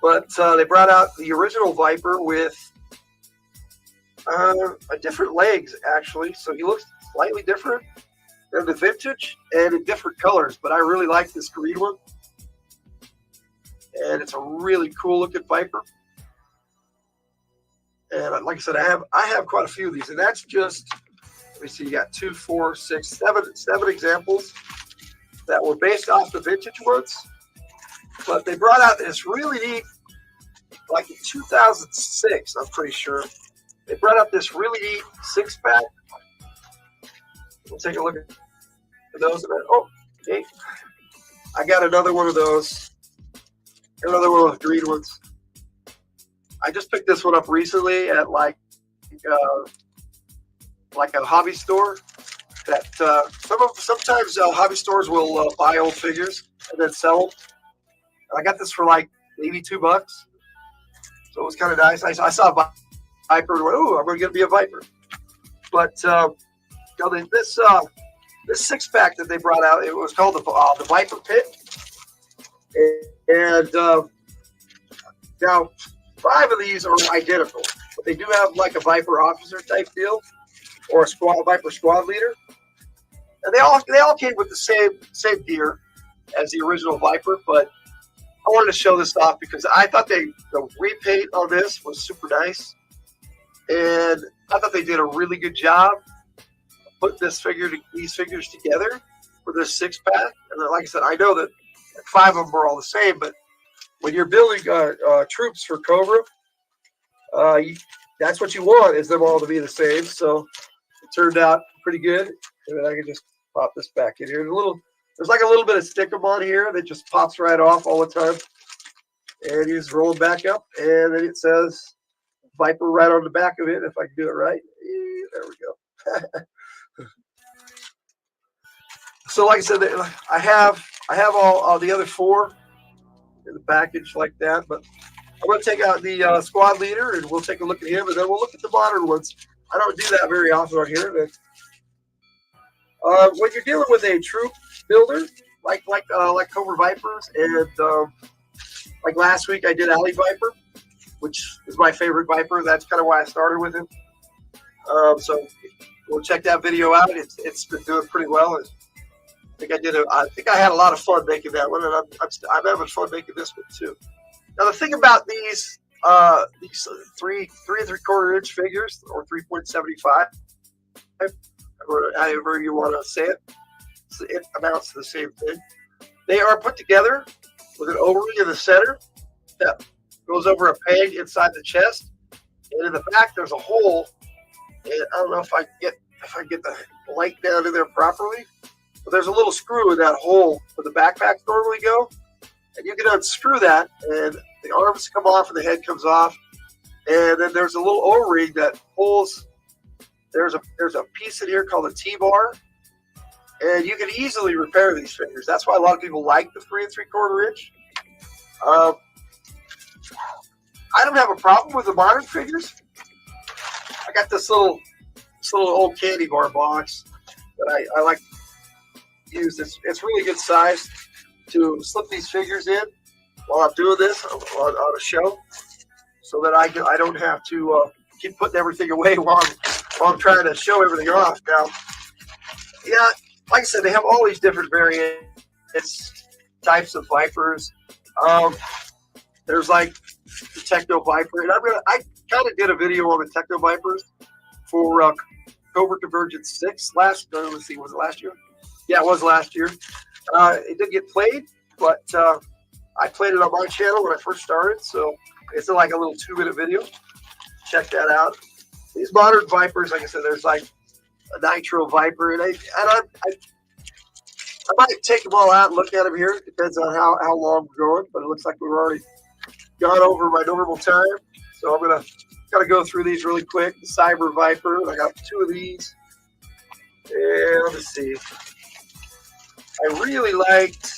but they brought out the original Viper with a different legs, actually. So he looks slightly different than the vintage and in different colors, but I really like this green one. And it's a really cool looking Viper. And like I said, I have quite a few of these, and that's just, let me see, you got 2, 4, 6, 7 examples that were based off the vintage ones. But they brought out this really neat, like in 2006, I'm pretty sure. They brought out this really neat 6-pack. We'll take a look at those. Oh, okay. I got another one of those. Another one of the green ones. I just picked this one up recently at like a hobby store. That sometimes hobby stores will buy old figures and then sell them. And I got this for like maybe $2, so it was kind of nice. I saw a Viper and went, "Oh, I'm going to be a Viper." But this 6-pack that they brought out, it was called the Viper Pit, and now 5 of these are identical, but they do have like a Viper officer type deal or a Viper squad leader, and they all came with the same gear as the original Viper. But I wanted to show this off because I thought the repaint on this was super nice, and I thought they did a really good job putting these figures together for this 6-pack. And like I said, I know that 5 of them are all the same, but when you're building troops for Cobra, that's what you want, is them all to be the same. So it turned out pretty good. And then I can just pop this back in here. There's like a little bit of stickum on here that just pops right off all the time. And you just roll it back up, and then it says Viper right on the back of it, if I can do it right. There we go. So like I said, I have all the other 4 in the package like that, but I'm going to take out the squad leader, and we'll take a look at him, and then we'll look at the modern ones. I don't do that very often on here. But when you're dealing with a troop builder, like Cobra Vipers, and like last week I did Alley Viper, which is my favorite Viper. That's kind of why I started with him. So we'll check that video out. It's been doing pretty well. I think I had a lot of fun making that one, and I'm having fun making this one too. Now the thing about these 3 3/4 inch figures, or 3.75, or however you want to say it amounts to the same thing. They are put together with an O-ring in the center that goes over a peg inside the chest, and in the back there's a hole. And I don't know if I get the light down in there properly, but there's a little screw in that hole where the backpacks normally go, and you can unscrew that, and the arms come off and the head comes off, and then there's a little O-ring that pulls. There's a piece in here called a T-bar, and you can easily repair these figures. That's why a lot of people like the 3 3/4 inch. I don't have a problem with the modern figures. I got this little old candy bar box that I like to use. It's really good size to slip these figures in while I'm doing this on a show, so that I don't have to keep putting everything away while I'm trying to show everything off. Now, yeah, like I said, they have all these different variants, types of Vipers. There's like the Techno Viper, and I kind of did a video on the Techno Vipers for Cobra Convergence 6 let's see, was it last year? Yeah, it was last year. It didn't get played, but I played it on my channel when I first started, so it's like a little 2-minute video. Check that out. These modern Vipers, like I said, there's like a Nitro Viper, and I might take them all out and look at them here. It depends on how long we're going, but it looks like we've already gone over my normal time. So I'm gonna go through these really quick. The Cyber Viper, I got 2 of these. And let's see. I really liked.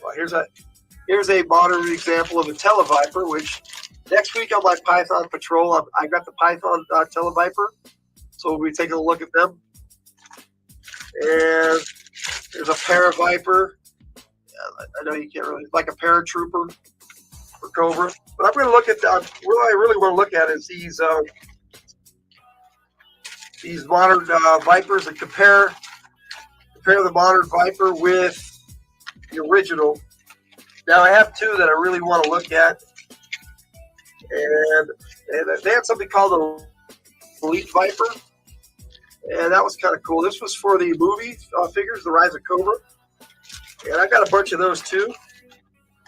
Well, here's a modern example of a Televiper, which next week on my Python Patrol, I got the Python Televiper, so we'll be taking a look at them. And there's a Paraviper. I know you can't really, like a paratrooper for Cobra. But I'm going to look at, what I really want to look at is these modern Vipers and compare the modern Viper with the original. Now I have two that I really want to look at, and they had something called the Elite Viper, and that was kind of cool. This was for the movie figures, The Rise of Cobra, and I got a bunch of those too.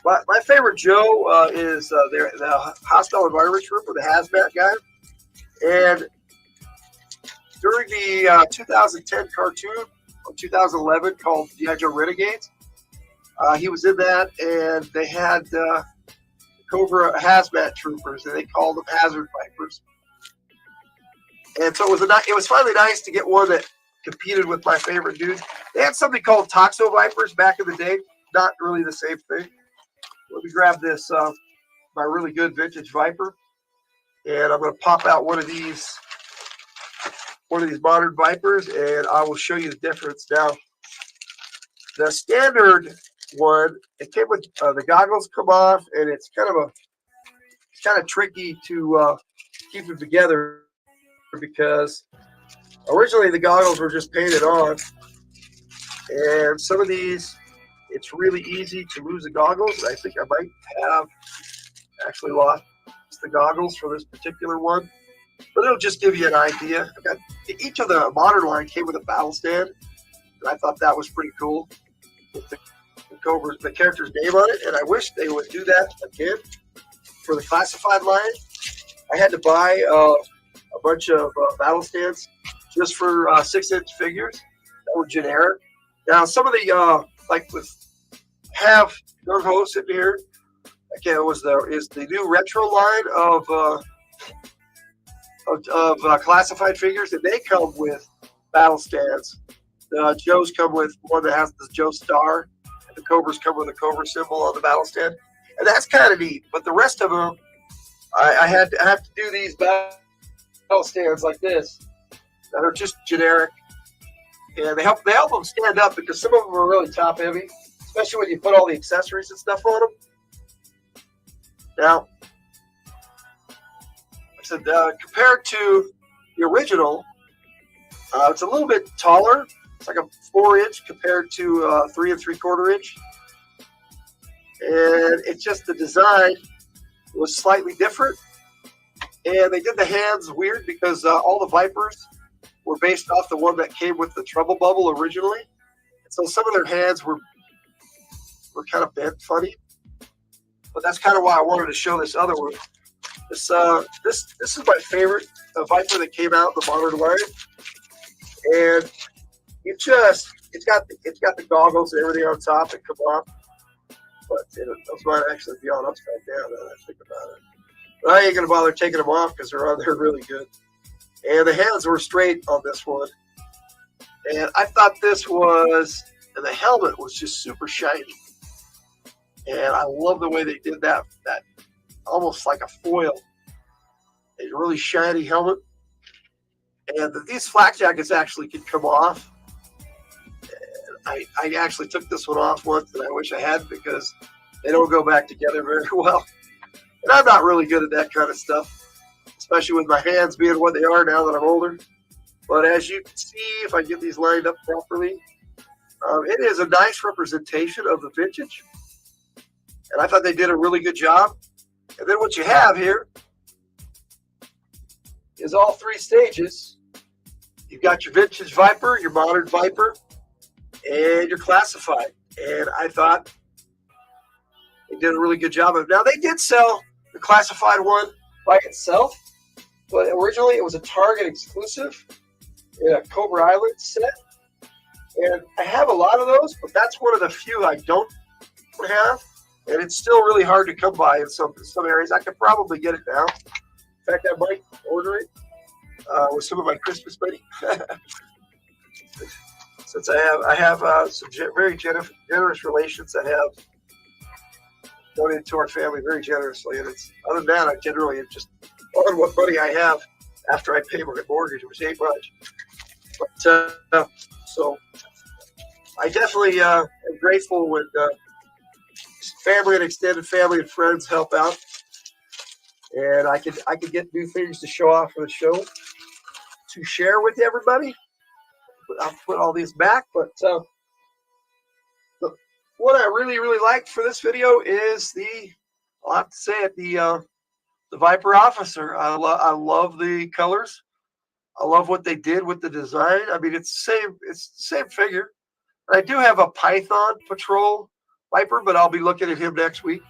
My favorite Joe is the Hostile Environment Trooper, the hazmat guy, and during the 2010 cartoon from 2011 called G.I. Joe Renegades, he was in that, and they had Cobra hazmat troopers, and they called them Hazard Vipers. And so it was finally nice to get one that competed with my favorite dudes. They had something called Toxo Vipers back in the day. Not really the same thing. Let me grab this, my really good vintage Viper, and I'm going to pop out one of these modern Vipers, and I will show you the difference. Now, the standard one, it came with the goggles come off, and it's kind of tricky to keep them together because originally the goggles were just painted on, and some of these it's really easy to lose the goggles. I think I might have actually lost the goggles for this particular one, but it'll just give you an idea. Each of the modern line came with a battle stand, and I thought that was pretty cool with the character's name on it, and I wish they would do that again for the classified line. I had to buy a bunch of battle stands just for 6-inch figures that were generic. Now, some of the like with have Gung-Ho sitting here. Okay, is the new retro line of classified figures, and they come with battle stands. The Joes come with one that has the Joe star, and the Cobras come with a Cobra symbol on the battle stand, and that's kind of neat. But the rest of them, I have to do these battle stands like this that are just generic, and they help them stand up because some of them are really top heavy, especially when you put all the accessories and stuff on them. Now, I said compared to the original, it's a little bit taller. It's like a 4-inch compared to 3 3/4 inch, and it's just the design was slightly different. And they did the hands weird because all the Vipers were based off the one that came with the Trouble Bubble originally, and so some of their hands were kind of bent funny. But that's kind of why I wanted to show this other one. This is my favorite Viper that came out in the modern line, and it's got the goggles and everything on top that come off, but those might actually be on upside down. Now that I think about it, but I ain't gonna bother taking them off because they're on there really good. And the hands were straight on this one, and I thought and the helmet was just super shiny. And I love the way they did that almost like a foil, a really shiny helmet. And these flak jackets actually could come off. And I actually took this one off once, and I wish I had because they don't go back together very well. And I'm not really good at that kind of stuff, especially with my hands being what they are now that I'm older. But as you can see, if I get these lined up properly, it is a nice representation of the vintage. And I thought they did a really good job. And then what you have here is all 3 stages. You've got your vintage Viper, your modern Viper, and your classified. And I thought they did a really good job of it. Now, they did sell the classified one by itself, but originally it was a Target exclusive in a Cobra Island set. And I have a lot of those, but that's one of the few I don't have. And it's still really hard to come by in some areas. I could probably get it now. In fact, I might order it with some of my Christmas money. Since I have some very generous relations that have donated to our family very generously. And other than that, I generally just on what money I have after I pay my mortgage, which ain't much. But so I definitely am grateful when family and extended family and friends help out, and I could get new things to show off for the show to share with everybody. I'll put all these back, but what I really liked for this video is I'll have to say it, the Viper Officer. I love the colors. I love what they did with the design. I mean, it's the same figure. I do have a Python Patrol Viper, but I'll be looking at him next week.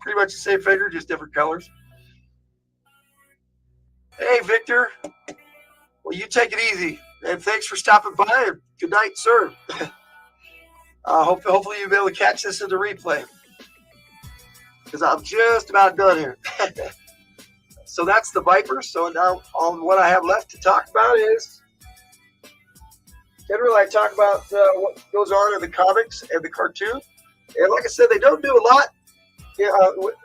Pretty much the same figure, just different colors. Hey, Victor. Well, you take it easy, and thanks for stopping by. And good night, sir. Hopefully you'll be able to catch this in the replay, because I'm just about done here. So that's the Viper. So now what I have left to talk about is, generally I talk about what goes on in the comics and the cartoon. And like I said, they don't do a lot.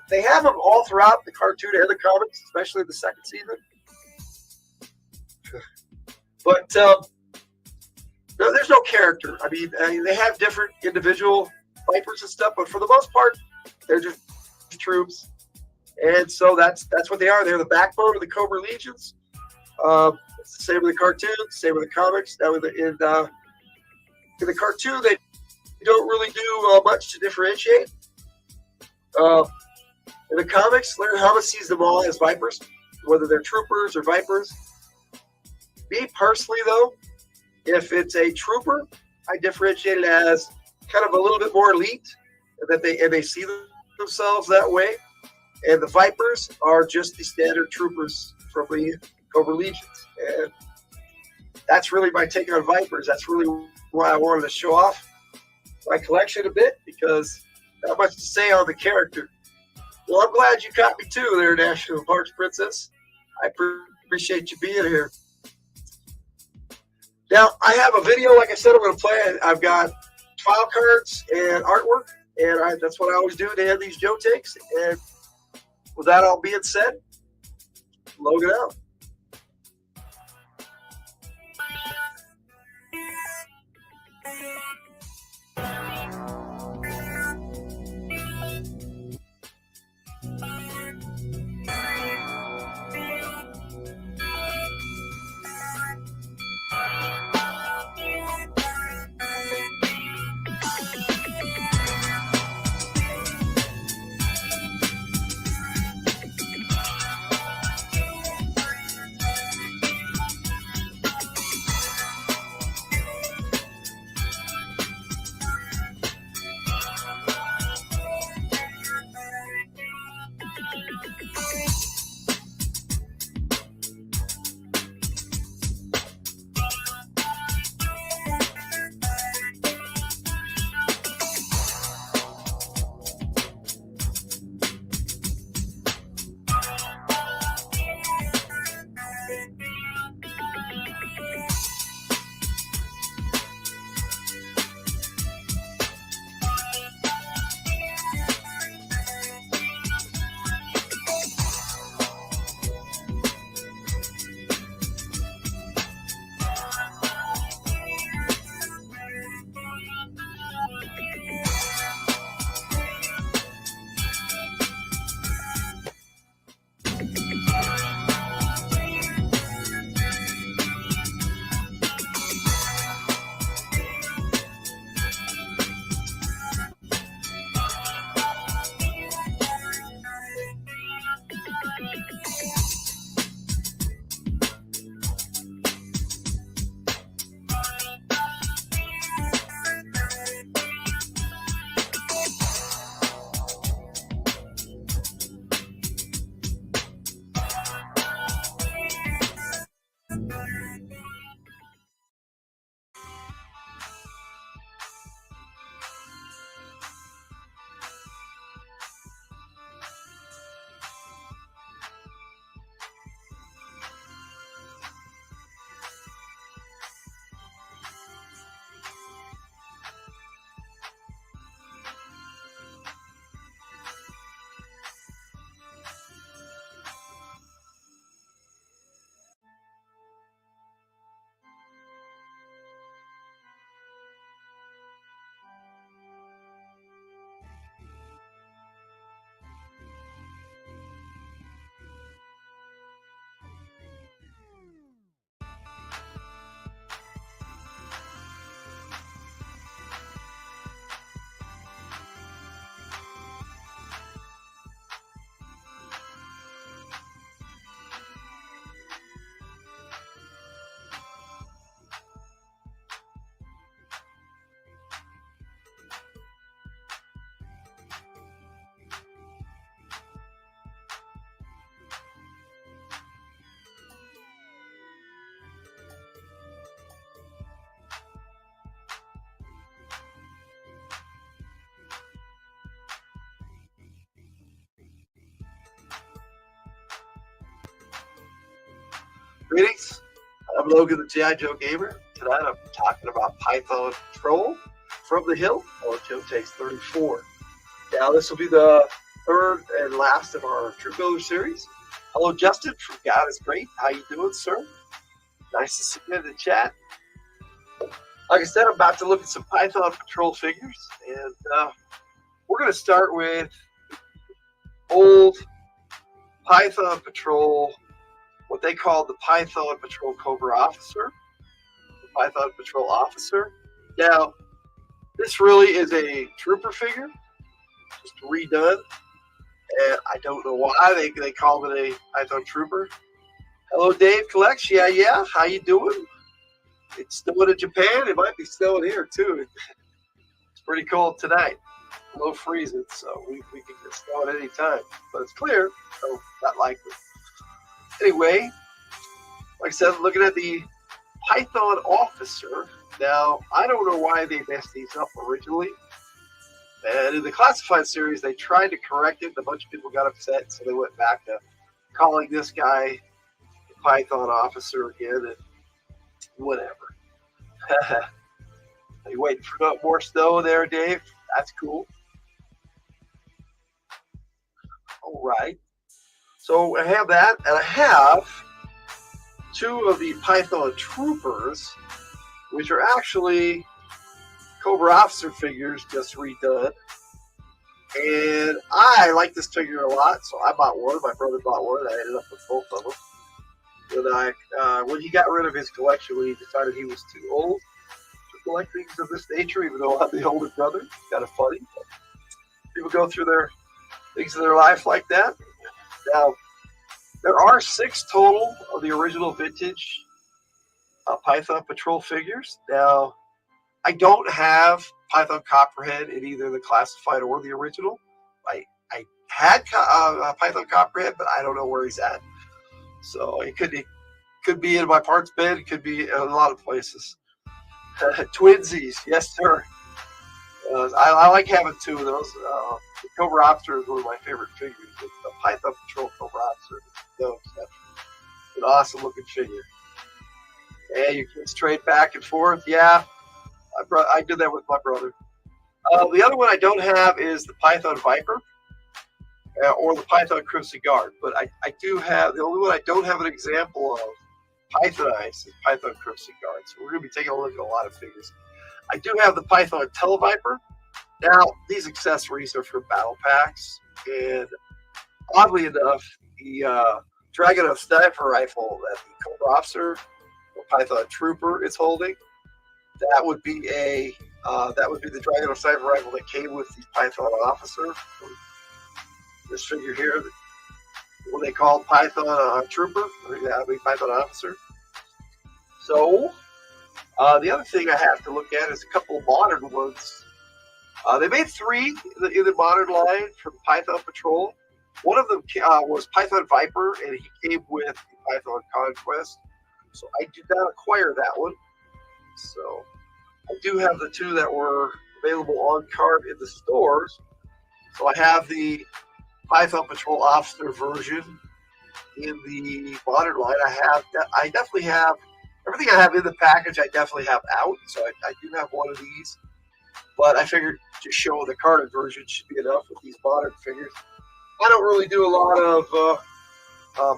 They have them all throughout the cartoon and the comics, especially the second season. But no, there's no character. I mean, they have different individual Vipers and stuff, but for the most part, they're just troops. And so that's what they are. They're the backbone of the Cobra Legions. It's the same with the cartoon, same with the comics. Now in the cartoon, they don't really do much to differentiate. In the comics, Larry Hama sees them all as Vipers, whether they're troopers or Vipers. Me personally, though, if it's a trooper, I differentiate it as kind of a little bit more elite, and they see themselves that way. And the Vipers are just the standard troopers from the Cobra Legions. And that's really my take on Vipers. That's really why I wanted to show off my collection a bit, because not much to say on the character. Well, I'm glad you caught me too there, National Parks Princess. I appreciate you being here. Now, I have a video, like I said, I'm going to play. I've got file cards and artwork, and that's what I always do to end these Joe takes. And with that all being said, log it out. Greetings, I'm Logan the G.I. Joe Gamer. Tonight I'm talking about Python Patrol from the Hill on Joe Takes 34. Now this will be the third and last of our Troop Builder series. Hello Justin from God is Great. How you doing, sir? Nice to see you in the chat. Like I said, I'm about to look at some Python Patrol figures, and we're going to start with old Python Patrol, what they call the Python Patrol Cobra Officer. The Python Patrol Officer. Now, this really is a trooper figure, just redone, and I don't know why they called it a Python Trooper. Hello, Dave Collects. Yeah. How you doing? It's snowing in Japan. It might be snowing here, too. It's pretty cold tonight. Below freezing, so we can get snow at any time. But it's clear, so not likely. Anyway, like I said, looking at the Python Officer. Now, I don't know why they messed these up originally. And in the Classified series, they tried to correct it. A bunch of people got upset, so they went back to calling this guy the Python Officer again, and whatever. Are you waiting for more snow there, Dave? That's cool. All right. So I have that, and I have two of the Python Troopers, which are actually Cobra Officer figures just redone. And I like this figure a lot, so I bought one. My brother bought one, and I ended up with both of them. When he got rid of his collection, when he decided he was too old to collect things of this nature, even though I'm the older brother, kind of funny. People go through their things in their life like that. Now, there are 6 total of the original vintage Python Patrol figures. Now, I don't have Python Copperhead in either the Classified or the original. I had Python Copperhead, but I don't know where he's at. So it could be in my parts bin. It could be in a lot of places. Twinsies, yes, sir. I like having 2 of those. The Cobra Officer is one of my favorite figures. The Python Patrol Cobra Officer is no exception. An awesome looking figure. And you can trade back and forth. Yeah, I did that with my brother. The other one I don't have is the Python Viper or the Python Crimson Guard. But I do have, the only one I don't have an example of Pythonized is Python Crimson Guard. So we're going to be taking a look at a lot of figures. I do have the Python Televiper. Now, these accessories are for battle packs. And oddly enough, the Dragunov sniper rifle that the Cobra Officer or Python Trooper is holding, that would be the Dragunov sniper rifle that came with the Python Officer. This figure here, what they call Python Trooper, or Python Officer. So, the other thing I have to look at is a couple of modern ones. They made 3 in the modern line from Python Patrol. One of them was Python Viper, and he came with the Python Conquest. So I did not acquire that one. So I do have the 2 that were available on card in the stores. So I have the Python Patrol Officer version in the modern line. I definitely have everything I have in the package. I definitely have out. So I do have one of these. But I figured just showing the carded version should be enough with these modern figures. I don't really do a lot of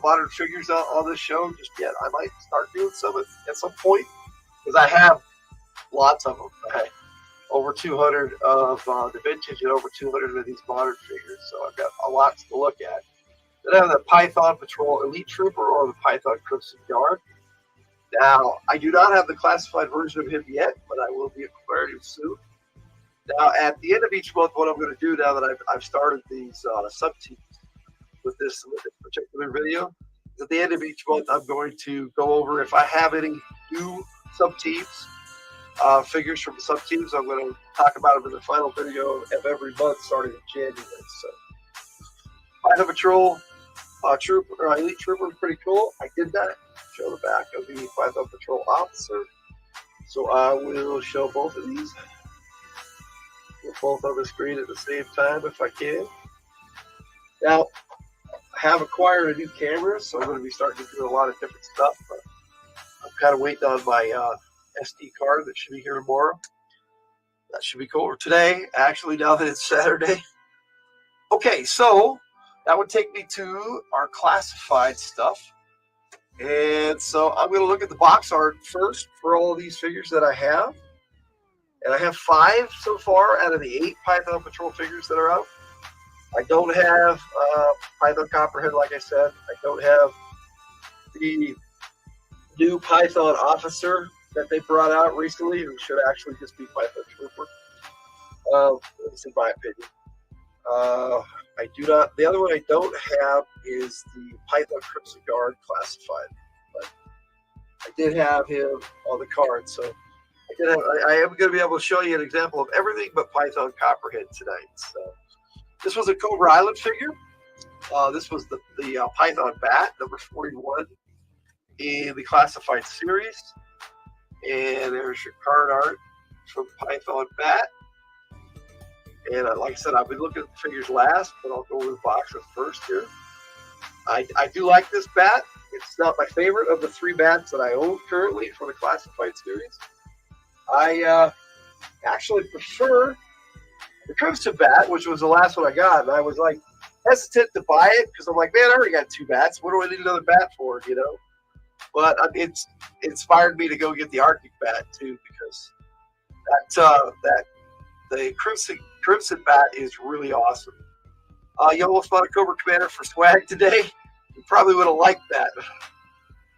modern figures on this show just yet. I might start doing some at some point because I have lots of them. I have over 200 of the vintage and over 200 of these modern figures. So I've got a lot to look at. Then I have the Python Patrol Elite Trooper or the Python Crimson Guard. Now, I do not have the classified version of him yet, but I will be acquiring him soon. Now, at the end of each month, what I'm going to do now that I've started these sub-teams with this particular video, is at the end of each month, I'm going to go over if I have any new sub-teams, figures from sub-teams. I'm going to talk about them in the final video of every month starting in January. So, Python Patrol Elite Trooper is pretty cool. I did that. Show the back of the Python Patrol Officer. So I will show both of these. Get both on the screen at the same time if I can. Now, I have acquired a new camera, so I'm going to be starting to do a lot of different stuff. But kind of waiting on my SD card that should be here tomorrow. That should be cool. Or today, actually, now that it's Saturday. Okay, so that would take me to our classified stuff. And so I'm going to look at the box art first for all of these figures that I have. And I have 5 so far out of the 8 Python Patrol figures that are out. I don't have Python Copperhead, like I said. I don't have the new Python Officer that they brought out recently, who should actually just be Python Trooper. That's in my opinion. I do not. The other one I don't have is the Python Crimson Guard classified, but I did have him on the card. So I am going to be able to show you an example of everything but Python Copperhead tonight. So this was a Cobra Island figure. This was the Python Bat, number 41 in the classified series. And there's your card art from Python Bat. And like I said, I've been looking at the figures last, but I'll go over the boxes first here. I do like this bat. It's not my favorite of the 3 bats that I own currently for the classified series. I actually prefer the Crimson Bat, which was the last one I got. And I was like hesitant to buy it because I'm like, man, I already got 2 bats. What do I need another bat for, you know? But it's inspired me to go get the Arctic Bat too, because that the Crimson Bat is really awesome. You almost bought a Cobra Commander for swag today. You probably would have liked that.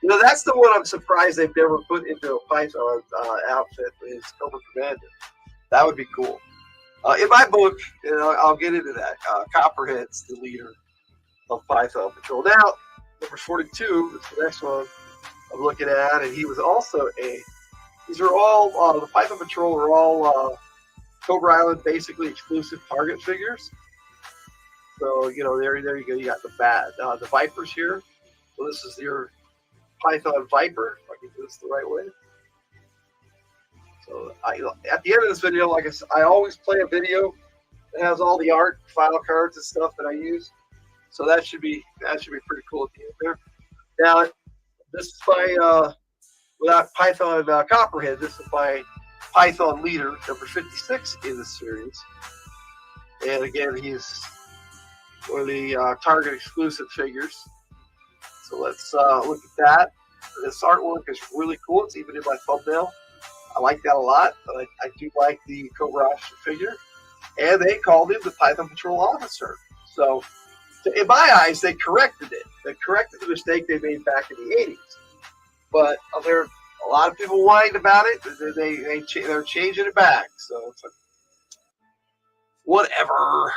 You know, that's the one I'm surprised they've never put into a Python outfit is Cobra Commander. That would be cool. In my book, you know, I'll get into that. Copperhead's the leader of Python Patrol. Now, number 42 is the next one I'm looking at, and he was also these are all, the Python Patrol are all Cobra Island basically exclusive Target figures. So, you know, there you go. You got the bat, the Vipers here. So this is your Python Viper, if I can do this the right way. So at the end of this video, like I said, I always play a video that has all the art, file cards and stuff that I use. So that should be pretty cool at the end there. Now, this is my, without Python Copperhead, this is my Python Leader, number 56 in the series. And again, he's one of the Target exclusive figures. So let's look at that. This artwork is really cool. It's even in my thumbnail. I like that a lot. But I do like the Cobra Officer figure. And they called him the Python Patrol Officer. So in my eyes, they corrected it. They corrected the mistake they made back in the 80s. But there are a lot of people whined about it. They're changing it back. So it's like, whatever.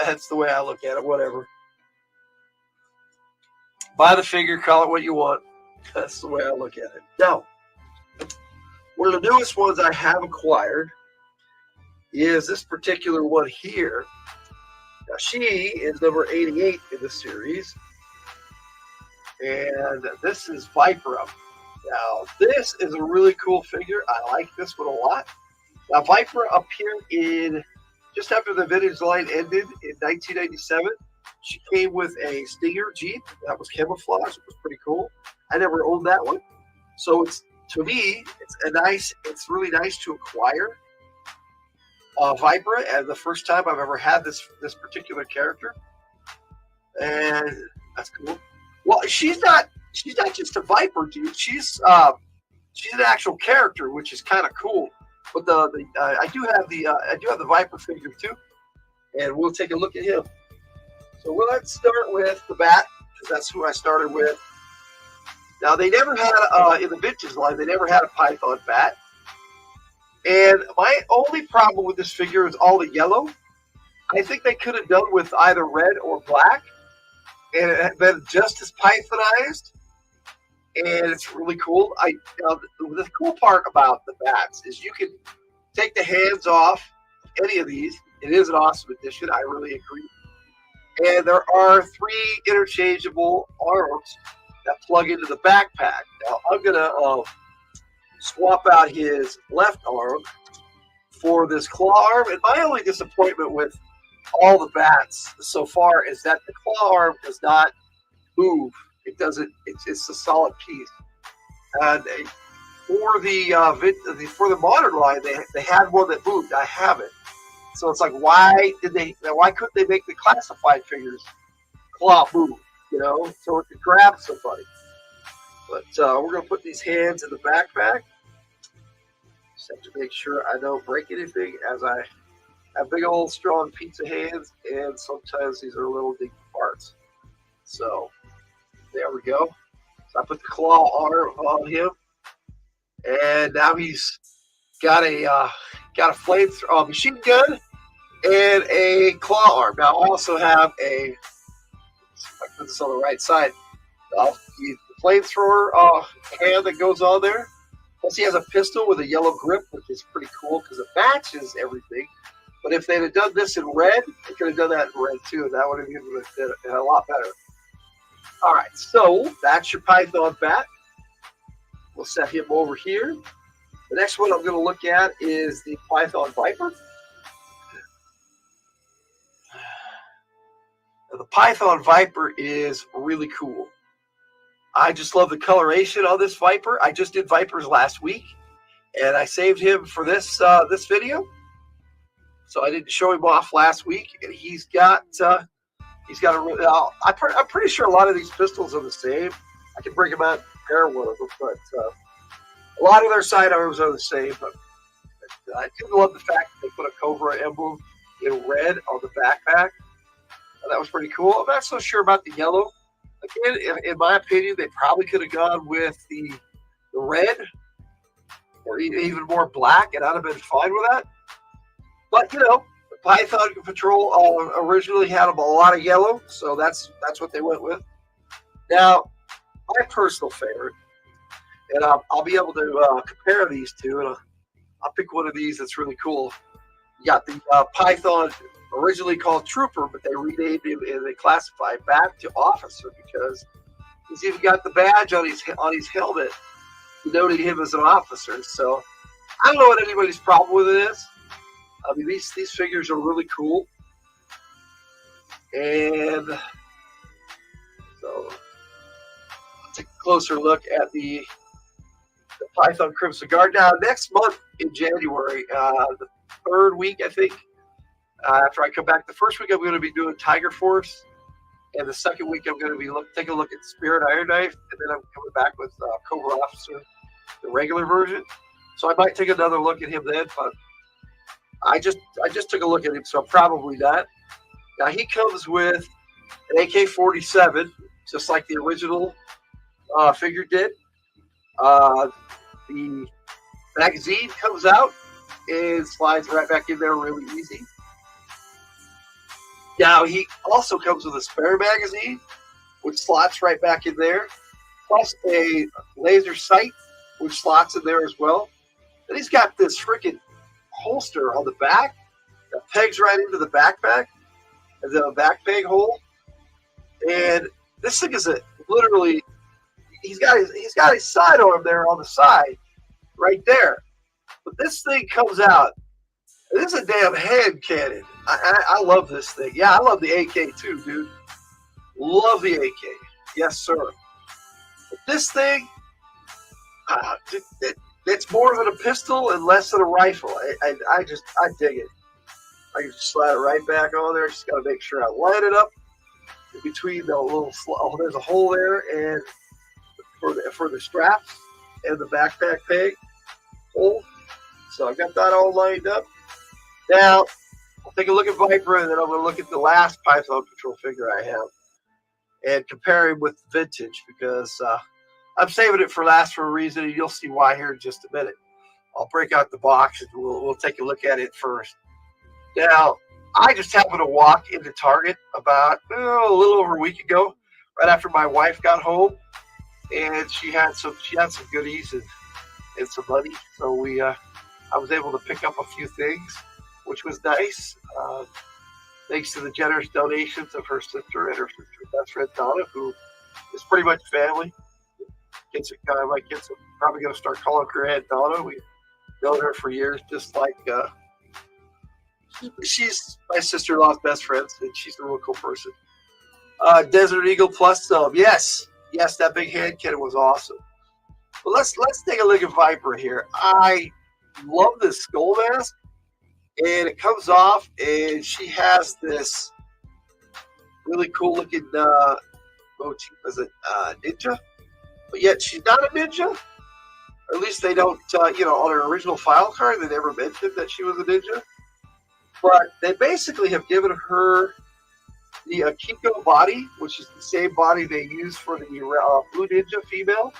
That's the way I look at it. Whatever. Buy the figure, call it what you want. That's the way I look at it. Now, one of the newest ones I have acquired is this particular one here. Now, she is number 88 in the series. And this is Vipera. Now, this is a really cool figure. I like this one a lot. Now, Vipera appeared in, just after the vintage line ended in 1997. She came with a Stinger Jeep that was camouflage. It was pretty cool. I never owned that one. So it's, to me, it's really nice to acquire Vipera, and the first time I've ever had this particular character. And that's cool. Well, she's not just a Viper, dude. She's an actual character, which is kind of cool. But I do have the Viper figure too, and we'll take a look at him. So let's start with the bat, because that's who I started with. Now, they never had in the vintage line, they never had a Python bat. And my only problem with this figure is all the yellow. I think they could have done with either red or black, and it had been just as Pythonized. And it's really cool. The cool part about the bats is you can take the hands off any of these. It is an awesome addition. I really agree. And there are 3 interchangeable arms that plug into the backpack. Now, I'm going to swap out his left arm for this claw arm. And my only disappointment with all the bats so far is that the claw arm does not move. It doesn't. It's a solid piece. And for the modern line, they had one that moved. I have it. So it's like, why couldn't they make the classified figures claw move? You know, so it could grab somebody. But we're gonna put these hands in the backpack. Just have to make sure I don't break anything, as I have big old strong pizza hands, and sometimes these are little dinky parts. So there we go. So I put the claw arm on him, and now he's got a flamethrower, machine gun, and a claw arm. Now I also have if I put this on the right side, the flamethrower hand that goes on there. Plus he has a pistol with a yellow grip, which is pretty cool because it matches everything. But if they'd have done this in red, they could have done that in red too, and that would have been a lot better. All right, so that's your Python bat. We'll set him over here. The next one I'm going to look at is the Python Viper. Now, the Python Viper is really cool. I just love the coloration on this Viper. I just did Vipers last week, and I saved him for this video. So I didn't show him off last week, and he's got a. I'm pretty sure a lot of these pistols are the same. I can bring them out and compare one of them, but a lot of their sidearms are the same. But I do love the fact that they put a Cobra emblem in red on the backpack. That was pretty cool. I'm not so sure about the yellow. Again, in my opinion, they probably could have gone with the red or even more black, and I'd have been fine with that. But, you know, Python Patrol originally had a lot of yellow, so that's what they went with. Now, my personal favorite, and I'll be able to compare these two, and I'll pick one of these that's really cool. You got the Python, originally called Trooper, but they renamed him and they classified back to Officer because he's even got the badge on his helmet denoting him as an officer. So I don't know what anybody's problem with it is. I mean, these figures are really cool. And so let's take a closer look at the Python Crimson Guard. Now, next month in January, the third week, I think, after I come back, the first week I'm going to be doing Tiger Force, and the second week I'm going to be taking a look at Spirit Iron Knife, and then I'm coming back with Cobra Officer, the regular version. So I might take another look at him then, but I just took a look at him, so probably not. Now he comes with an AK-47, just like the original figure did. The magazine comes out and slides right back in there really easy. Now, he also comes with a spare magazine, which slots right back in there, plus a laser sight, which slots in there as well. And he's got this freaking holster on the back that pegs right into the backpack, and then a back peg hole. And this thing is literally, he's got his sidearm there on the side, right there. But this thing comes out. This is a damn hand cannon. I love this thing. Yeah, I love the AK too, dude. Love the AK. Yes, sir. But this thing, it's more than a pistol and less than a rifle. I dig it. I can just slide it right back on there. Just got to make sure I line it up in between the little. Oh, there's a hole there, and for the straps and the backpack peg hole. So I got that all lined up. Now, I'll take a look at Viper, and then I'm going to look at the last Python Patrol figure I have and compare him with vintage, because I'm saving it for last for a reason, and you'll see why here in just a minute. I'll break out the box, and we'll take a look at it first. Now, I just happened to walk into Target about a little over a week ago, right after my wife got home, and she had some goodies and some money, so I was able to pick up a few things, which was nice. Thanks to the generous donations of her sister and her sister's best friend Donna, who is pretty much family. My kids are probably going to start calling her Aunt Donna. We've known her for years, just like she's my sister-in-law's best friend, and she's a real cool person. Desert Eagle Plus, yes, that big hand cannon was awesome. But let's take a look at Viper here. I love this skull mask, and it comes off, and she has this really cool looking motif as a ninja, but yet she's not a ninja. Or at least they don't, on her original file card, they never mentioned that she was a ninja. But they basically have given her the Akiko body, which is the same body they use for the Blue Ninja female,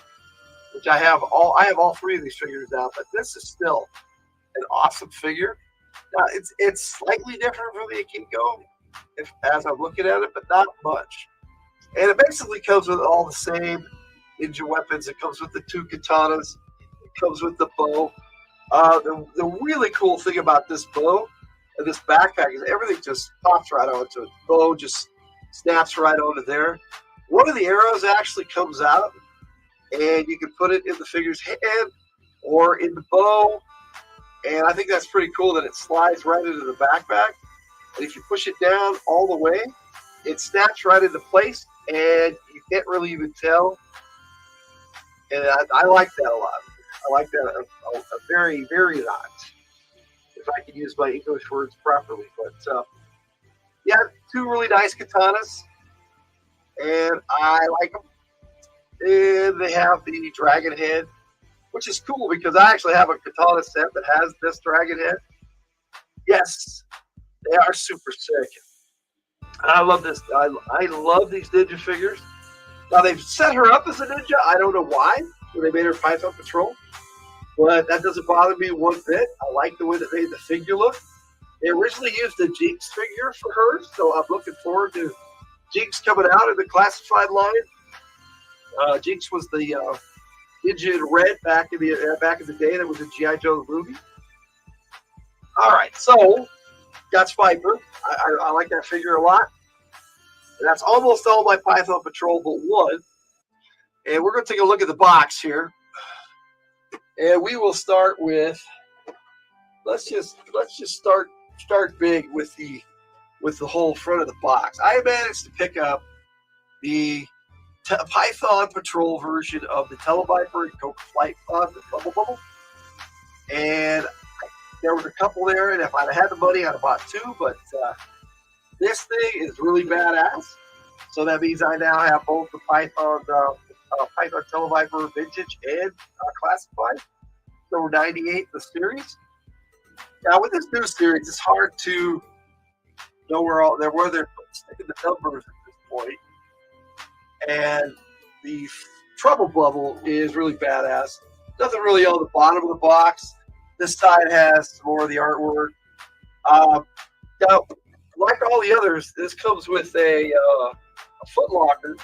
which I have all three of these figures now. But this is still an awesome figure. Now it's slightly different from the Akiko, as I'm looking at it, but not much. And it basically comes with all the same ninja weapons. It comes with the 2 katanas. It comes with the bow. The really cool thing about this bow and this backpack is everything just pops right onto it. The bow just snaps right onto there. One of the arrows actually comes out, and you can put it in the figure's hand or in the bow. And I think that's pretty cool that it slides right into the backpack. And if you push it down all the way, it snaps right into place, and you can't really even tell. And I like that a lot. I like that a very, very lot, if I can use my English words properly. But yeah, 2 really nice katanas, and I like them. And they have the dragon head, which is cool because I actually have a katana set that has this dragon head. Yes, they are super sick. I love this. I love these ninja figures. Now they've set her up as a ninja. I don't know why. When they made her Python Patrol, but that doesn't bother me one bit. I like the way that made the figure look. They originally used a Jinx figure for her, so I'm looking forward to Jinx coming out in the classified line. Jinx was the ninja in red back in the day that was in G.I. Joe the movie. All right, so that's Viper. I like that figure a lot. And that's almost all my Python Patrol but one. And we're going to take a look at the box here. And we will start with, let's just start big with the whole front of the box. I managed to pick up the Python Patrol version of the Televiper and Cobra Flight Pod, the Bubble Bubble. And there was a couple there, and if I'd had the money, I'd have bought 2, but this thing is really badass. So that means I now have both the Python Televiper Vintage and Classified. So we're 98 the series. Now with this new series, it's hard to know where they're sticking the numbers at this point. And the Trouble Bubble is really badass. Nothing really on the bottom of the box. This side has more of the artwork. Now, like all the others, this comes with a foot locker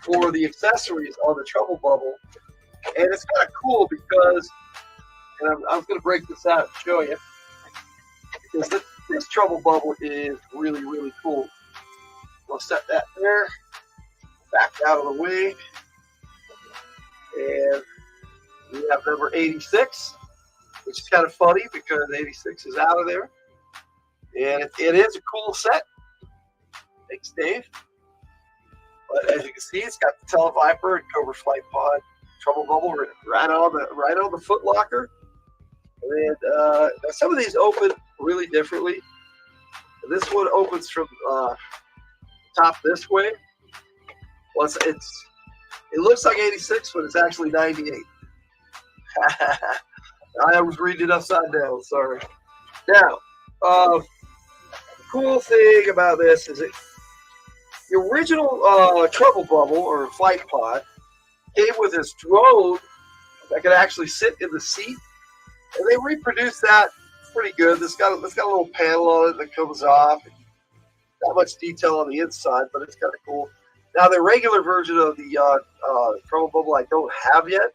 for the accessories on the Trouble Bubble. And it's kind of cool because, and I'm going to break this out and show you, because this Trouble Bubble is really, really cool. I'll set that there, back out of the way, and we have number 86, which is kind of funny because 86 is out of there. And it is a cool set. Thanks, Dave. But as you can see, it's got the Televiper and Cobra Flight Pod Trouble Bubble right on the foot locker. And some of these open really differently. This one opens from top this way. Well, it looks like 86, but it's actually 98. I was reading it upside down. Sorry. Now, the cool thing about this is the original Trouble Bubble or Flight Pod came with this drone that could actually sit in the seat, and they reproduced that pretty good. It's got a little panel on it that comes off. Not much detail on the inside, but it's kind of cool. Now, the regular version of the Trouble Bubble I don't have yet,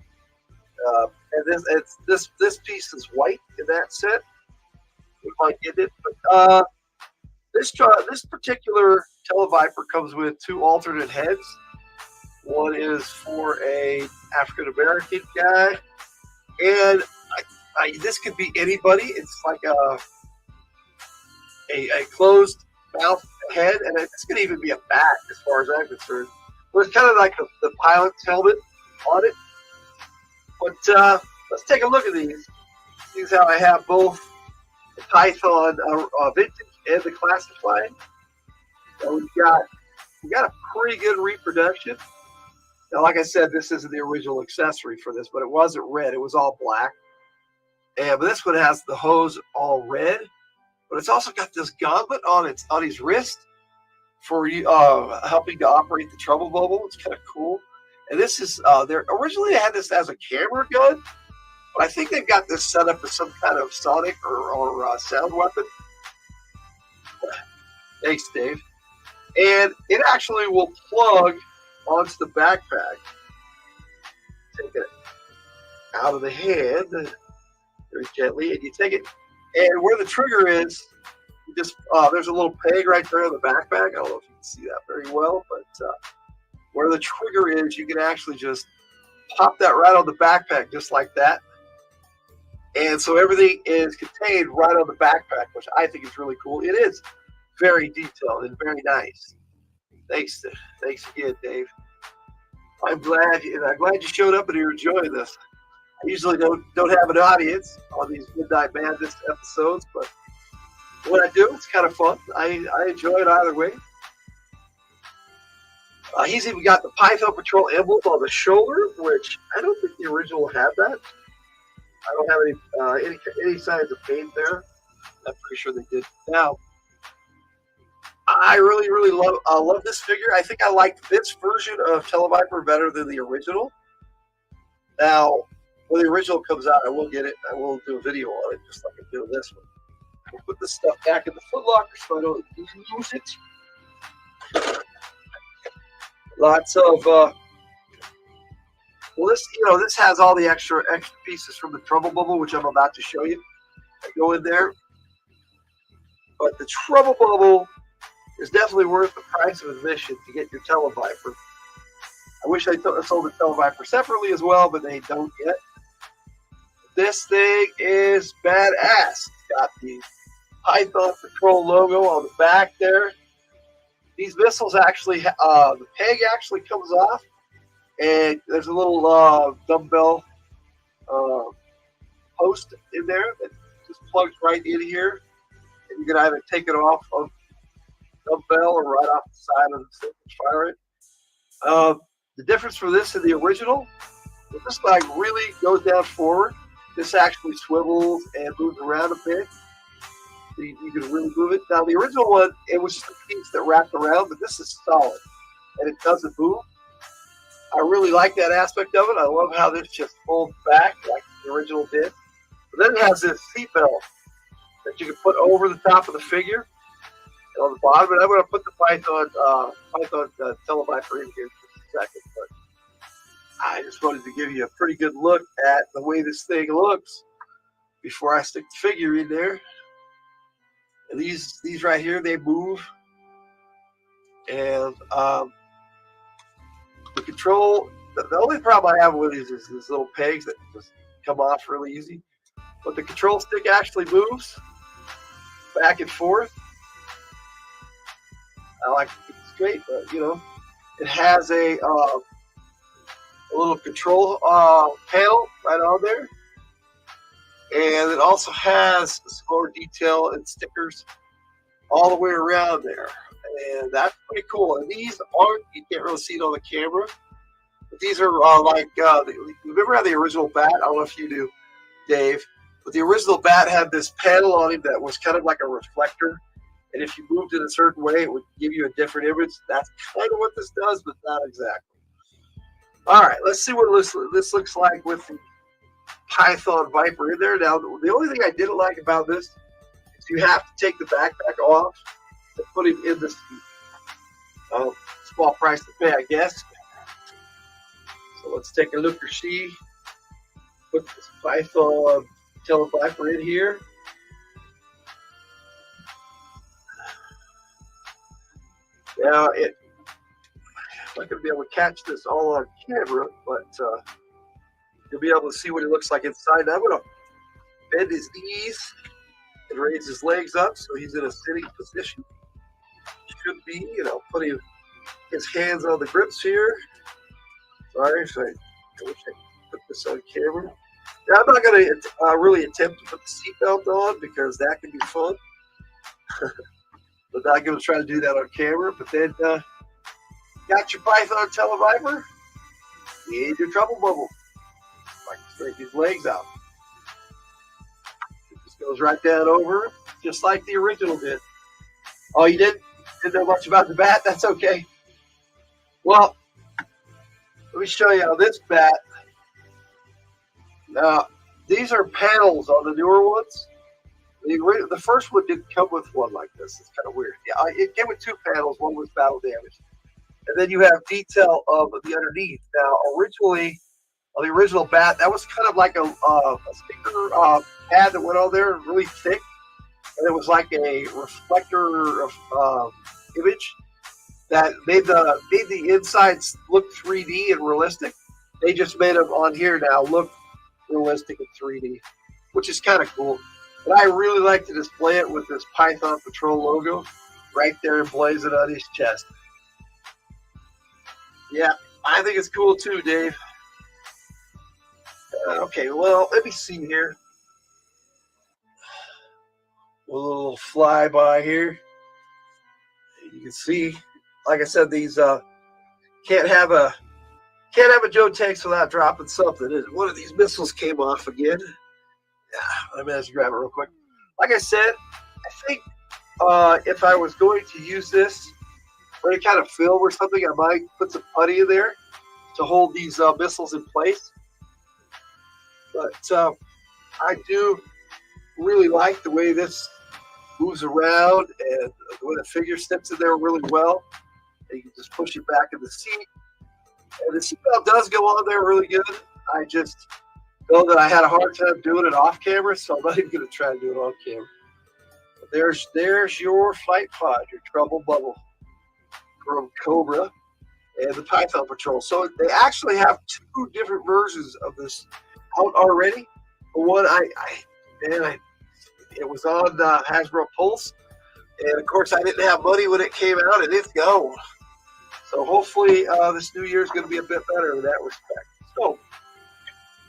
and this piece is white in that set. If I get it, but this particular Televiper comes with 2 alternate heads. One is for a African American guy, and this could be anybody. It's like a closed mouth head, and this could even be a bat as far as I'm concerned. But it's kind of like the pilot's helmet on it. But let's take a look at these. These how I have both the Python vintage and the classified. So we got a pretty good reproduction. Now, like I said, this isn't the original accessory for this, but it wasn't red. It was all black. But this one has the hose all red, but it's also got this gauntlet on his wrist for you helping to operate the trouble bubble. It's kind of cool. And this is originally had this as a camera gun, but I think they've got this set up as some kind of sonic or sound weapon. Thanks, Dave. And it actually will plug onto the backpack. Take it out of the hand very gently, and you take it. And where the trigger is, you just there's a little peg right there on the backpack. I don't know if you can see that very well, but where the trigger is, you can actually just pop that right on the backpack, just like that. And so everything is contained right on the backpack, which I think is really cool. It is very detailed and very nice. Thanks again, Dave. I'm glad you showed up and you're enjoying this. I usually don't have an audience on these Midnight Madness episodes, but when I do, it's kind of fun. I enjoy it either way. He's even got the Python Patrol emblem on the shoulder, which I don't think the original had that. I don't have any signs of paint there. I'm pretty sure they did. Now, I really love this figure. I think I like this version of Televiper better than the original. Now, when the original comes out, I will get it. I will do a video on it, just like I'm doing this one. We'll put this stuff back in the Foot Locker so I don't lose it. Lots of this has all the extra pieces from the Trouble Bubble, which I'm about to show you. I go in there, but the Trouble Bubble is definitely worth the price of admission to get your Televiper. I wish they sold the Televiper separately as well, but they don't yet. This thing is badass. It's got the Python Patrol logo on the back there. These missiles actually, the peg actually comes off, and there's a little dumbbell post in there that just plugs right in here, and you can either take it off of dumbbell or right off the side of the stick and fire it. The difference for this and the original, this like really goes down forward. This actually swivels and moves around a bit. You can really move it. Now the original one, it was just a piece that wrapped around, but this is solid and it doesn't move. I really like that aspect of it. I love how this just folds back like the original did. But then it has this seatbelt that you can put over the top of the figure and on the bottom. And I'm going to put the Python Televiper in here in just a second. But I just wanted to give you a pretty good look at the way this thing looks before I stick the figure in there. And these right here, they move. And the control, the only problem I have with these is these little pegs that just come off really easy. But the control stick actually moves back and forth. I like to keep it straight, but it has a little control panel right on there. And it also has some more detail and stickers all the way around there. And that's pretty cool. And these aren't, you can't really see it on the camera, but these are you remember how the original bat, I don't know if you do, Dave, but the original bat had this panel on it that was kind of like a reflector. And if you moved it a certain way, it would give you a different image. That's kind of what this does, but not exactly. All right, let's see what this looks like with the Python Viper in there. Now, the only thing I didn't like about this is you have to take the backpack off and put him in the seat. Small price to pay, I guess. So let's take a look or see. Put this Python Televiper in here. Now, I'm not going to be able to catch this all on camera, but you'll be able to see what it looks like inside. Now I'm going to bend his knees and raise his legs up so he's in a sitting position. Should be, putting his hands on the grips here. Sorry, I wish I put this on camera. Now, I'm not going to really attempt to put the seatbelt on because that can be fun. But I'm going to try to do that on camera. But then, got your Python Televiper. You need your trouble bubble. I can straighten these legs out. It just goes right down over, just like the original did. Oh, you didn't know much about the bat? That's okay. Well, let me show you how this bat. Now, these are panels on the newer ones. The first one didn't come with one like this. It's kind of weird. Yeah, it came with two panels. One was battle damage. And then you have detail of the underneath. Now, originally, on the original bat, that was kind of like a sticker pad that went on there, really thick. And it was like a reflector of image that made the insides look 3D and realistic. They just made them on here now look realistic and 3D, which is kind of cool. But I really like to display it with this Python Patrol logo right there emblazoned on his chest. Yeah, I think it's cool too, Dave. Okay, well, let me see here. A little flyby here. You can see, like I said, these can't have a Joe Takes without dropping something. One of these missiles came off again. Yeah, let me just grab it real quick. Like I said, I think if I was going to use this for any kind of film or something, I might put some putty in there to hold these missiles in place. But I do really like the way this moves around and the way the figure steps in there really well. And you can just push it back in the seat. And the seatbelt does go on there really good. I just know that I had a hard time doing it off camera, so I'm not even going to try to do it on camera. But there's your flight pod, your trouble bubble from Cobra and the Python Patrol. So they actually have two different versions of this out already. The one it was on Hasbro Pulse, and of course I didn't have money when it came out, and it's gone. So hopefully this new year is going to be a bit better in that respect. So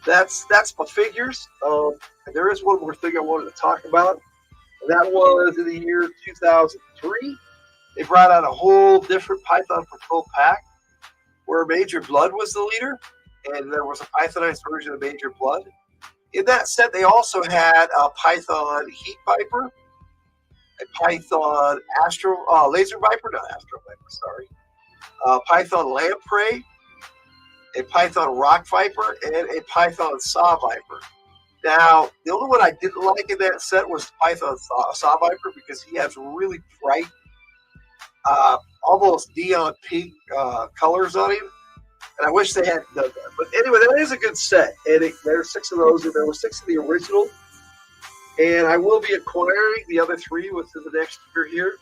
that's my figures. And there is one more thing I wanted to talk about, and that was in the year 2003. They brought out a whole different Python Patrol pack where Major Blood was the leader, and there was a Pythonized version of Major Blood. In that set, they also had a Python Heat Viper, a Python Laser Viper, not Astro Viper, sorry, Python Lamprey, a Python Rock Viper, and a Python Saw Viper. Now, the only one I didn't like in that set was Python Saw Viper because he has really bright, almost neon pink colors on him. And I wish they had done that. But anyway, that is a good set. And there's 6 of those, and there were 6 of the original. And I will be acquiring the other 3 within the next year here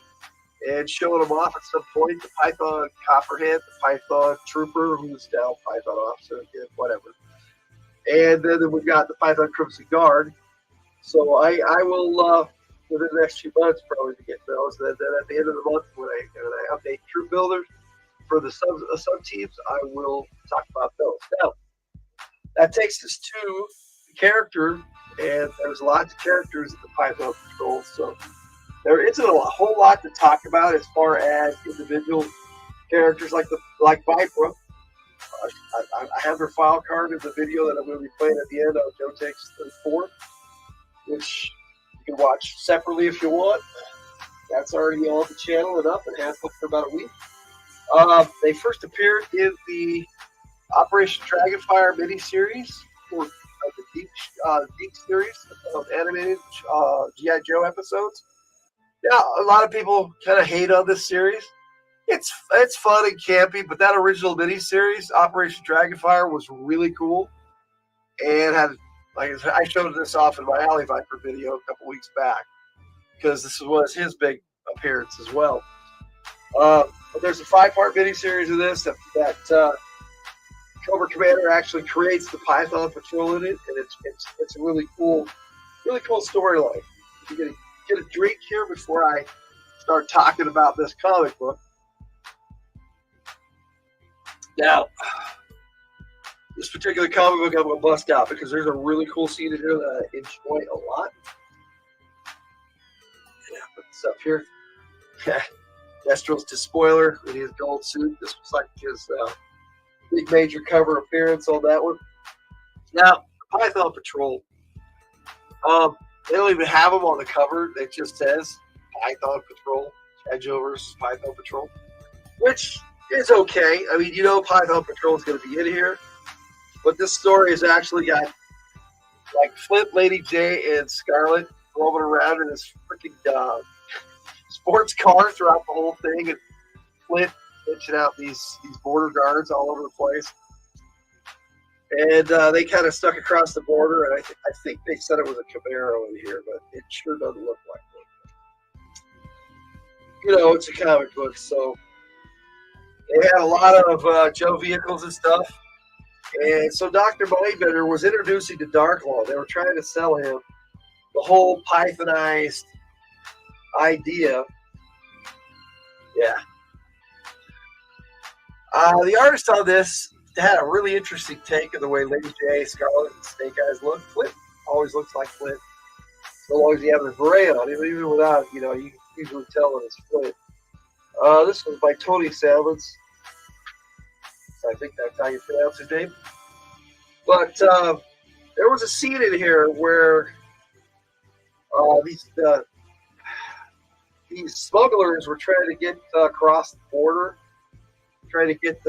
and showing them off at some point. The Python Copperhead, the Python Trooper, who's now Python Officer again, whatever. And then we've got the Python Crimson Guard. So I will, within the next few months, probably to get those. And then at the end of the month, when I update Troop Builders for the sub teams, I will talk about those. Now, that takes us to the character, and there's lots of characters in the Python Patrol, so there isn't a whole lot to talk about as far as individual characters like Vipra. I have her file card in the video that I'm going to be playing at the end of Joe Takes 34, which you can watch separately if you want. That's already on the channel and up and has been for about a week. They first appeared in the Operation Dragonfire miniseries for the Deep series of animated G.I. Joe episodes. Yeah, a lot of people kind of hate on this series. It's fun and campy, but that original miniseries, Operation Dragonfire, was really cool. And had, like I showed this off in my Alley Viper video a couple weeks back because this was his big appearance as well. But there's a 5-part miniseries of this that Cobra Commander actually creates the Python Patrol in it, and it's a really cool storyline. You get a drink here before I start talking about this comic book. Now, This particular comic book I'm going to bust out because there's a really cool scene in here that I enjoy a lot. Yeah, put this up here. Destro's Despoiler in his gold suit. This was like his big major cover appearance on that one. Now, Python Patrol. They don't even have them on the cover. It just says Python Patrol, Edgeover versus Python Patrol, which is okay. I mean, you know Python Patrol is going to be in here, but this story has actually got like Flint, Lady J, and Scarlet roaming around in this freaking sports car throughout the whole thing, and Flint pitching out these border guards all over the place. And they kind of stuck across the border, and I think they said it was a Camaro in here, but it sure doesn't look like one. You know, it's a comic book, so they had a lot of Joe vehicles and stuff. And so Dr. Mindbender was introducing to Darklaw. They were trying to sell him the whole Pythonized idea. Yeah. The artist on this had a really interesting take of the way Lady J, Scarlet, and Snake Eyes look. Flint always looks like Flint, so long as you have his beret on him. Even without, you know, you can usually tell when it's Flint. This was by Tony Salmons. So I think that's how you pronounce his name. But there was a scene in here where these smugglers were trying to get across the border, trying to get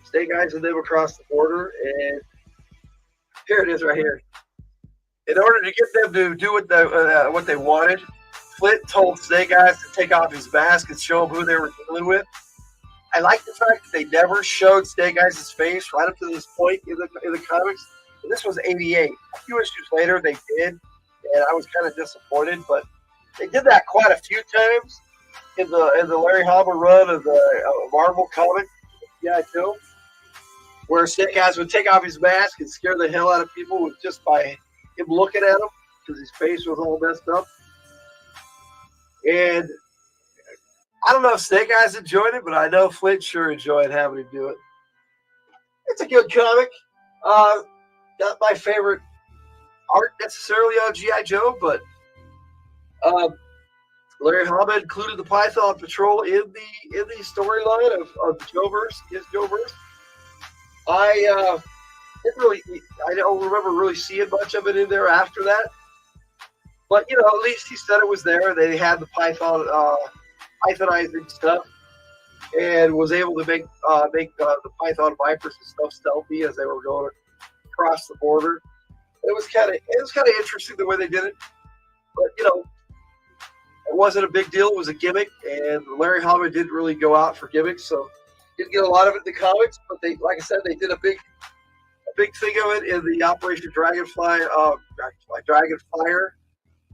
Snake Eyes and them across the border, and here it is right here. In order to get them to do what they wanted, Flint told Snake Eyes to take off his mask and show them who they were dealing with. I like the fact that they never showed Snake Eyes' face right up to this point in the comics. And this was '88. A few issues later, they did, and I was kind of disappointed. But they did that quite a few times in the Larry Hama run of the Marvel comic, yeah, Joe, where Snake Eyes would take off his mask and scare the hell out of people with just by him looking at him because his face was all messed up. And I don't know if Snake Eyes enjoyed it, but I know Flint sure enjoyed having him do it. It's a good comic. Not my favorite art necessarily on G.I. Joe, but Larry Hama included the Python Patrol in the storyline of Joeverse, his Joeverse. I don't remember really seeing much of it in there after that. But, you know, at least he said it was there. They had the Pythonizing stuff and was able to make the Python Vipers and stuff stealthy as they were going across the border. It was kind of interesting the way they did it. But, you know, it wasn't a big deal. It was a gimmick, and Larry Hama didn't really go out for gimmicks, so didn't get a lot of it in the comics. But they, like I said, they did a big thing of it in the Operation Dragonfire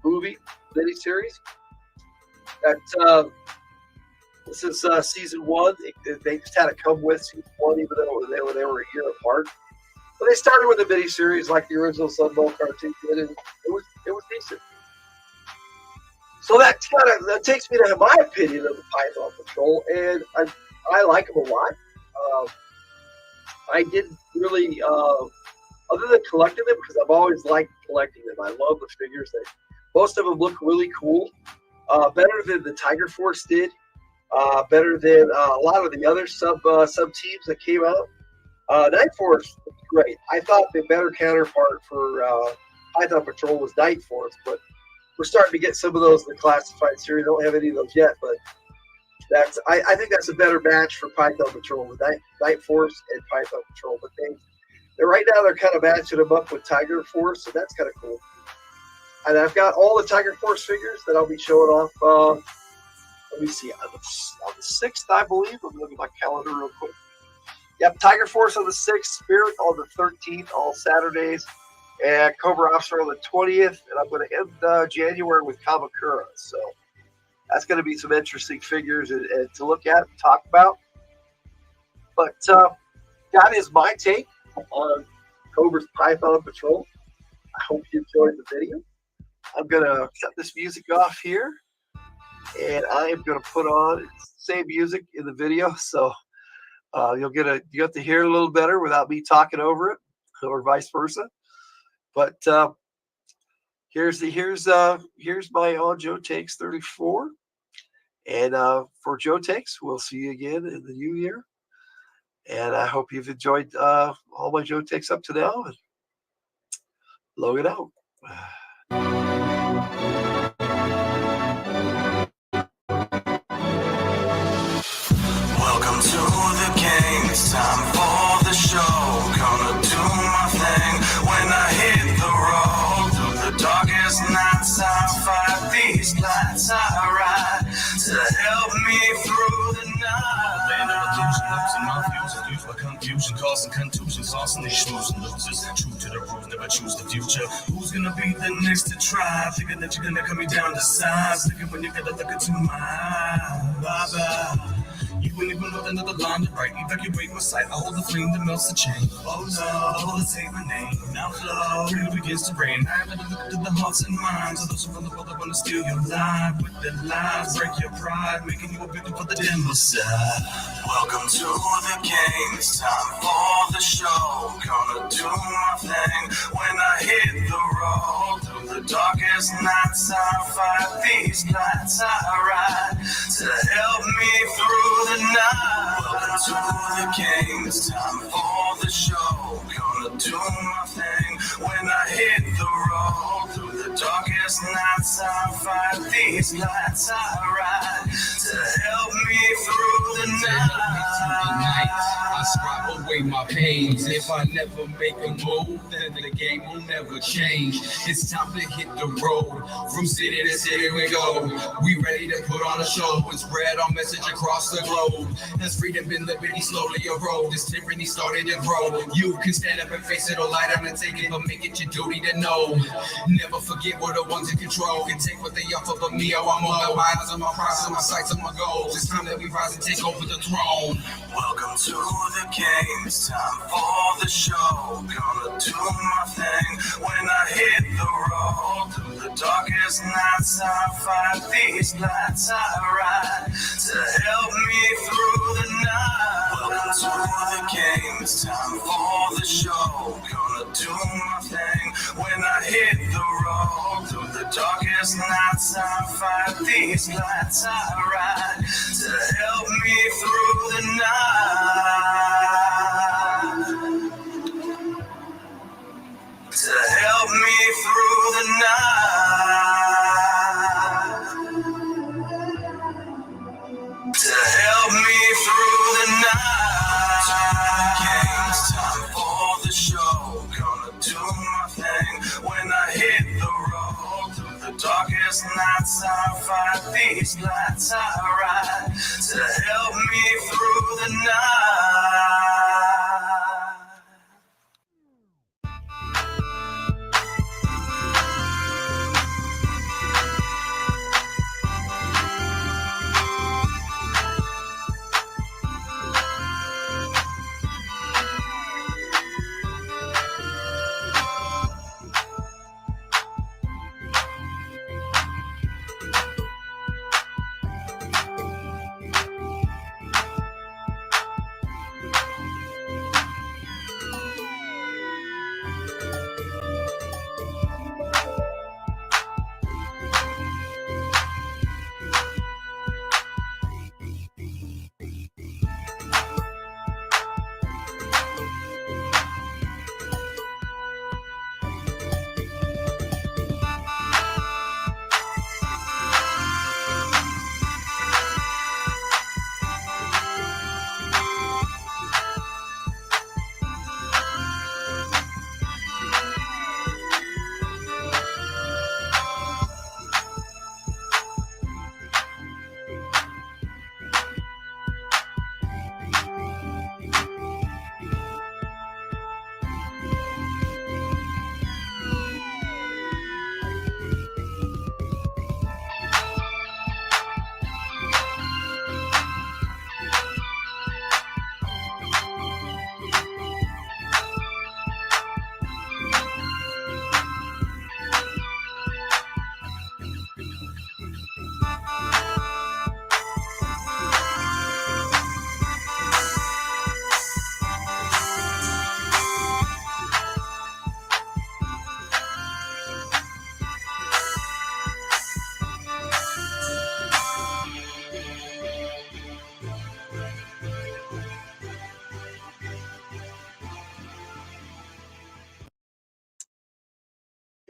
movie miniseries. That this is season 1. They just had to come with season 1, even though they were a year apart. But they started with a miniseries like the original Sunball cartoon did, and it was decent. So that takes me to my opinion of the Python Patrol, and I like them a lot. I didn't really, other than collecting them, because I've always liked collecting them. I love the figures. Most of them look really cool. Better than the Tiger Force did. Better than a lot of the other sub teams that came out. Night Force was great. I thought the better counterpart for Python Patrol was Night Force, but we're starting to get some of those in the classified series. I don't have any of those yet, but I think that's a better match for Python Patrol with Night Force and Python Patrol. But right now they're kind of matching them up with Tiger Force, so that's kind of cool. And I've got all the Tiger Force figures that I'll be showing off. Let me see, on the 6th, I believe. I'm looking at my calendar real quick. Yep, Tiger Force on the 6th, Spirit on the 13th, all Saturdays, and Cobra Officer on the 20th. And I'm going to end January with Kamakura. So that's going to be some interesting figures and to look at and talk about. But that is my take on Cobra's Python Patrol. I hope you enjoyed the video. I'm going to cut this music off here, and I am going to put on the same music in the video. So You get to hear it a little better without me talking over it, or vice versa. But here's my Joe Takes 34. And for Joe Takes, we'll see you again in the new year. And I hope you've enjoyed all my Joe Takes up to now. And log it out. Welcome to the game. It's time for the show. Gonna do my thing when I hit the road. Through the darkest nights, I fight these lights I ride to help me through the night. Land of illusion, losing my views, confused by confusion, causing contusions, tossing these shoes and losers. True to the rules, never choose the future. Who's gonna be the next to try? Thinking that you're gonna cut me down to size. Looking when you gotta look into my eyes. Bye-bye. You wouldn't even know another line to write. Evacuate my sight. I hold the flame that melts the chain. Oh no, I hold the same name. Now flow. It begins to rain. I have to look to the hearts and minds of those from the world that want to steal your life. With their lies, break your pride, making you a victim for the devil side. Welcome to the game. It's time for the show. Gonna do my thing when I hit the road. Through the darkest nights, I fight these lights I ride to help me through the night. Welcome to the game. It's time for the show. Gonna do my thing when I hit the road. Through the darkest nights, I fight these lights I ride to help me through the night. I scrap away my pains. If I never make a move, then the game will never change. It's time to hit the road. From city to city we go. We ready to put on a show and spread our message across the globe. As freedom been liberty slowly erode, this tyranny started to grow. You can stand up and face it or lie down and take it, but make it your duty to know. Never forget we're the ones in control. Can take what they offer, but me, I'm on my eyes, on my prize, on my sights, on my goals. It's time that we rise and take over the throne. Welcome to the game. It's time for the show. Gonna do my thing when I hit the road. Through the darkest nights, I fight these lights I ride to help me through the night. Welcome to the game. It's time for the show. Gonna do my thing when I hit the road. Through the darkest nights, I fight these lights I ride to help me through the night. To help me through the night. To help me through the night. It's time for the show. Gonna do my thing when I hit the road. Through the darkest nights, I fight these lights I ride to help me through the night.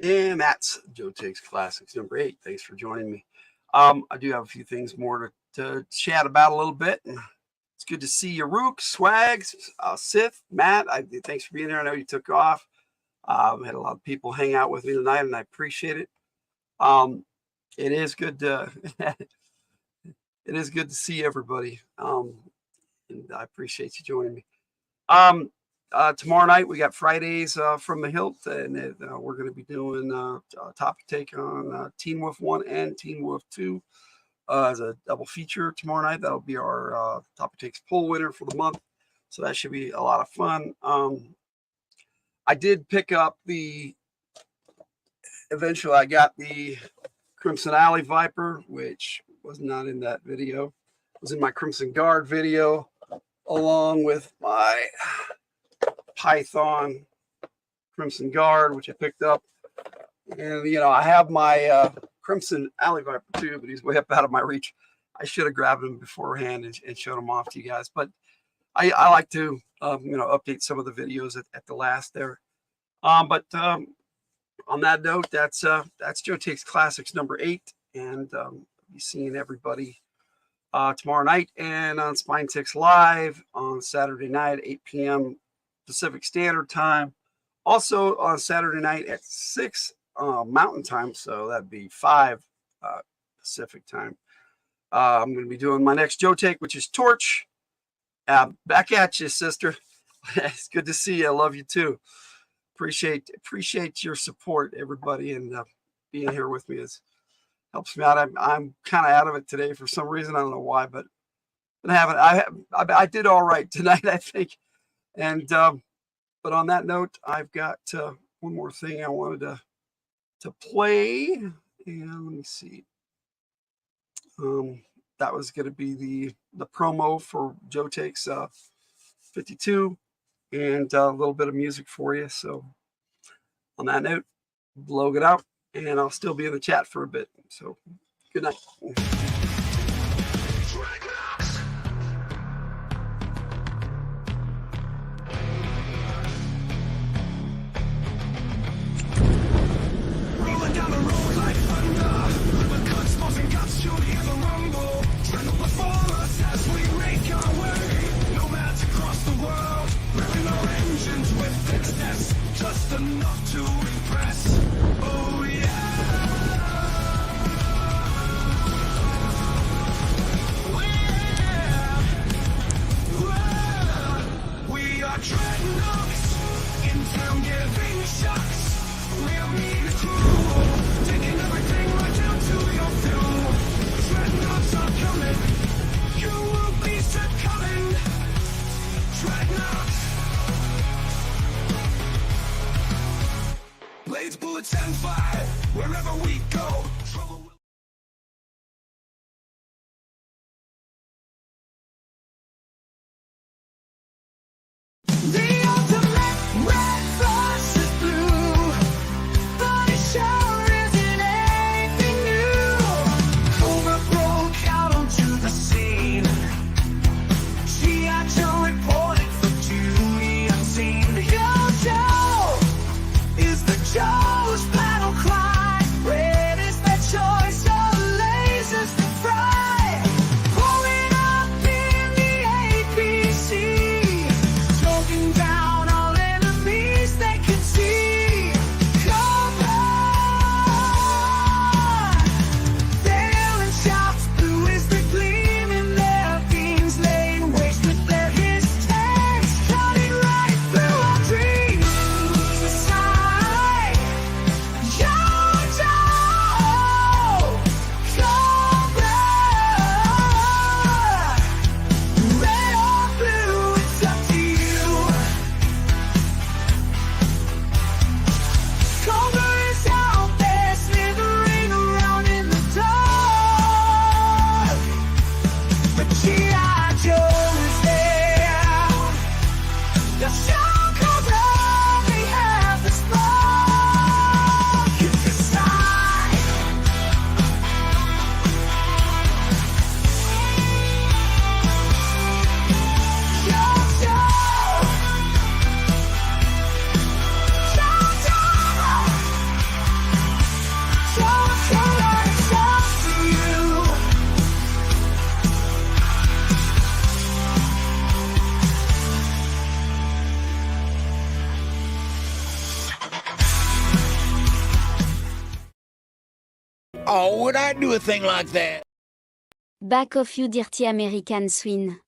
And that's Joe Takes Classics number 8. Thanks for joining me. I do have a few things more to chat about a little bit. It's good to see you, Rook, Swags, Sith, Matt. Thanks for being here. I know you took off. Had a lot of people hang out with me tonight, and I appreciate it. It is good to it is good to see everybody. And I appreciate you joining me. Tomorrow night we got Fridays from the Hilt, and we're going to be doing a topic take on Teen Wolf 1 and Teen Wolf 2 as a double feature tomorrow night. That'll be our topic takes poll winner for the month, so that should be a lot of fun. I did pick up eventually I got the Crimson Alley Viper, which was not in that video. It was in my Crimson Guard video, along with my Python Crimson Guard, which I picked up. And, I have my Crimson Alley Viper too, but he's way up out of my reach. I should have grabbed him beforehand and showed him off to you guys. But I like to, update some of the videos at the last there. But on that note, that's Joe Takes Classics number 8. And I'll be seeing everybody tomorrow night and on Spine Ticks Live on Saturday night, 8 p.m. Pacific Standard Time. Also on Saturday night at 6 Mountain Time, so that'd be 5 Pacific Time. I'm going to be doing my next Joe Take, which is Torch. Back at you, sister. It's good to see you. I love you too. Appreciate your support, everybody, and being here with me helps me out. I'm kind of out of it today for some reason. I don't know why, but I did all right tonight, I think. And but on that note, I've got one more thing I wanted to play, and let me see. That was going to be the promo for Joe Takes 52, and a little bit of music for you. So on that note, log it out, and I'll still be in the chat for a bit. So good night. Rolling down the road like thunder, river cuts, smoke and guts, you'll hear the rumble. Tremble before us as we make our way. Nomads across the world, revving our engines with excess, just enough to impress. Oh yeah. Oh, would I do a thing like that? Back off you dirty American swine.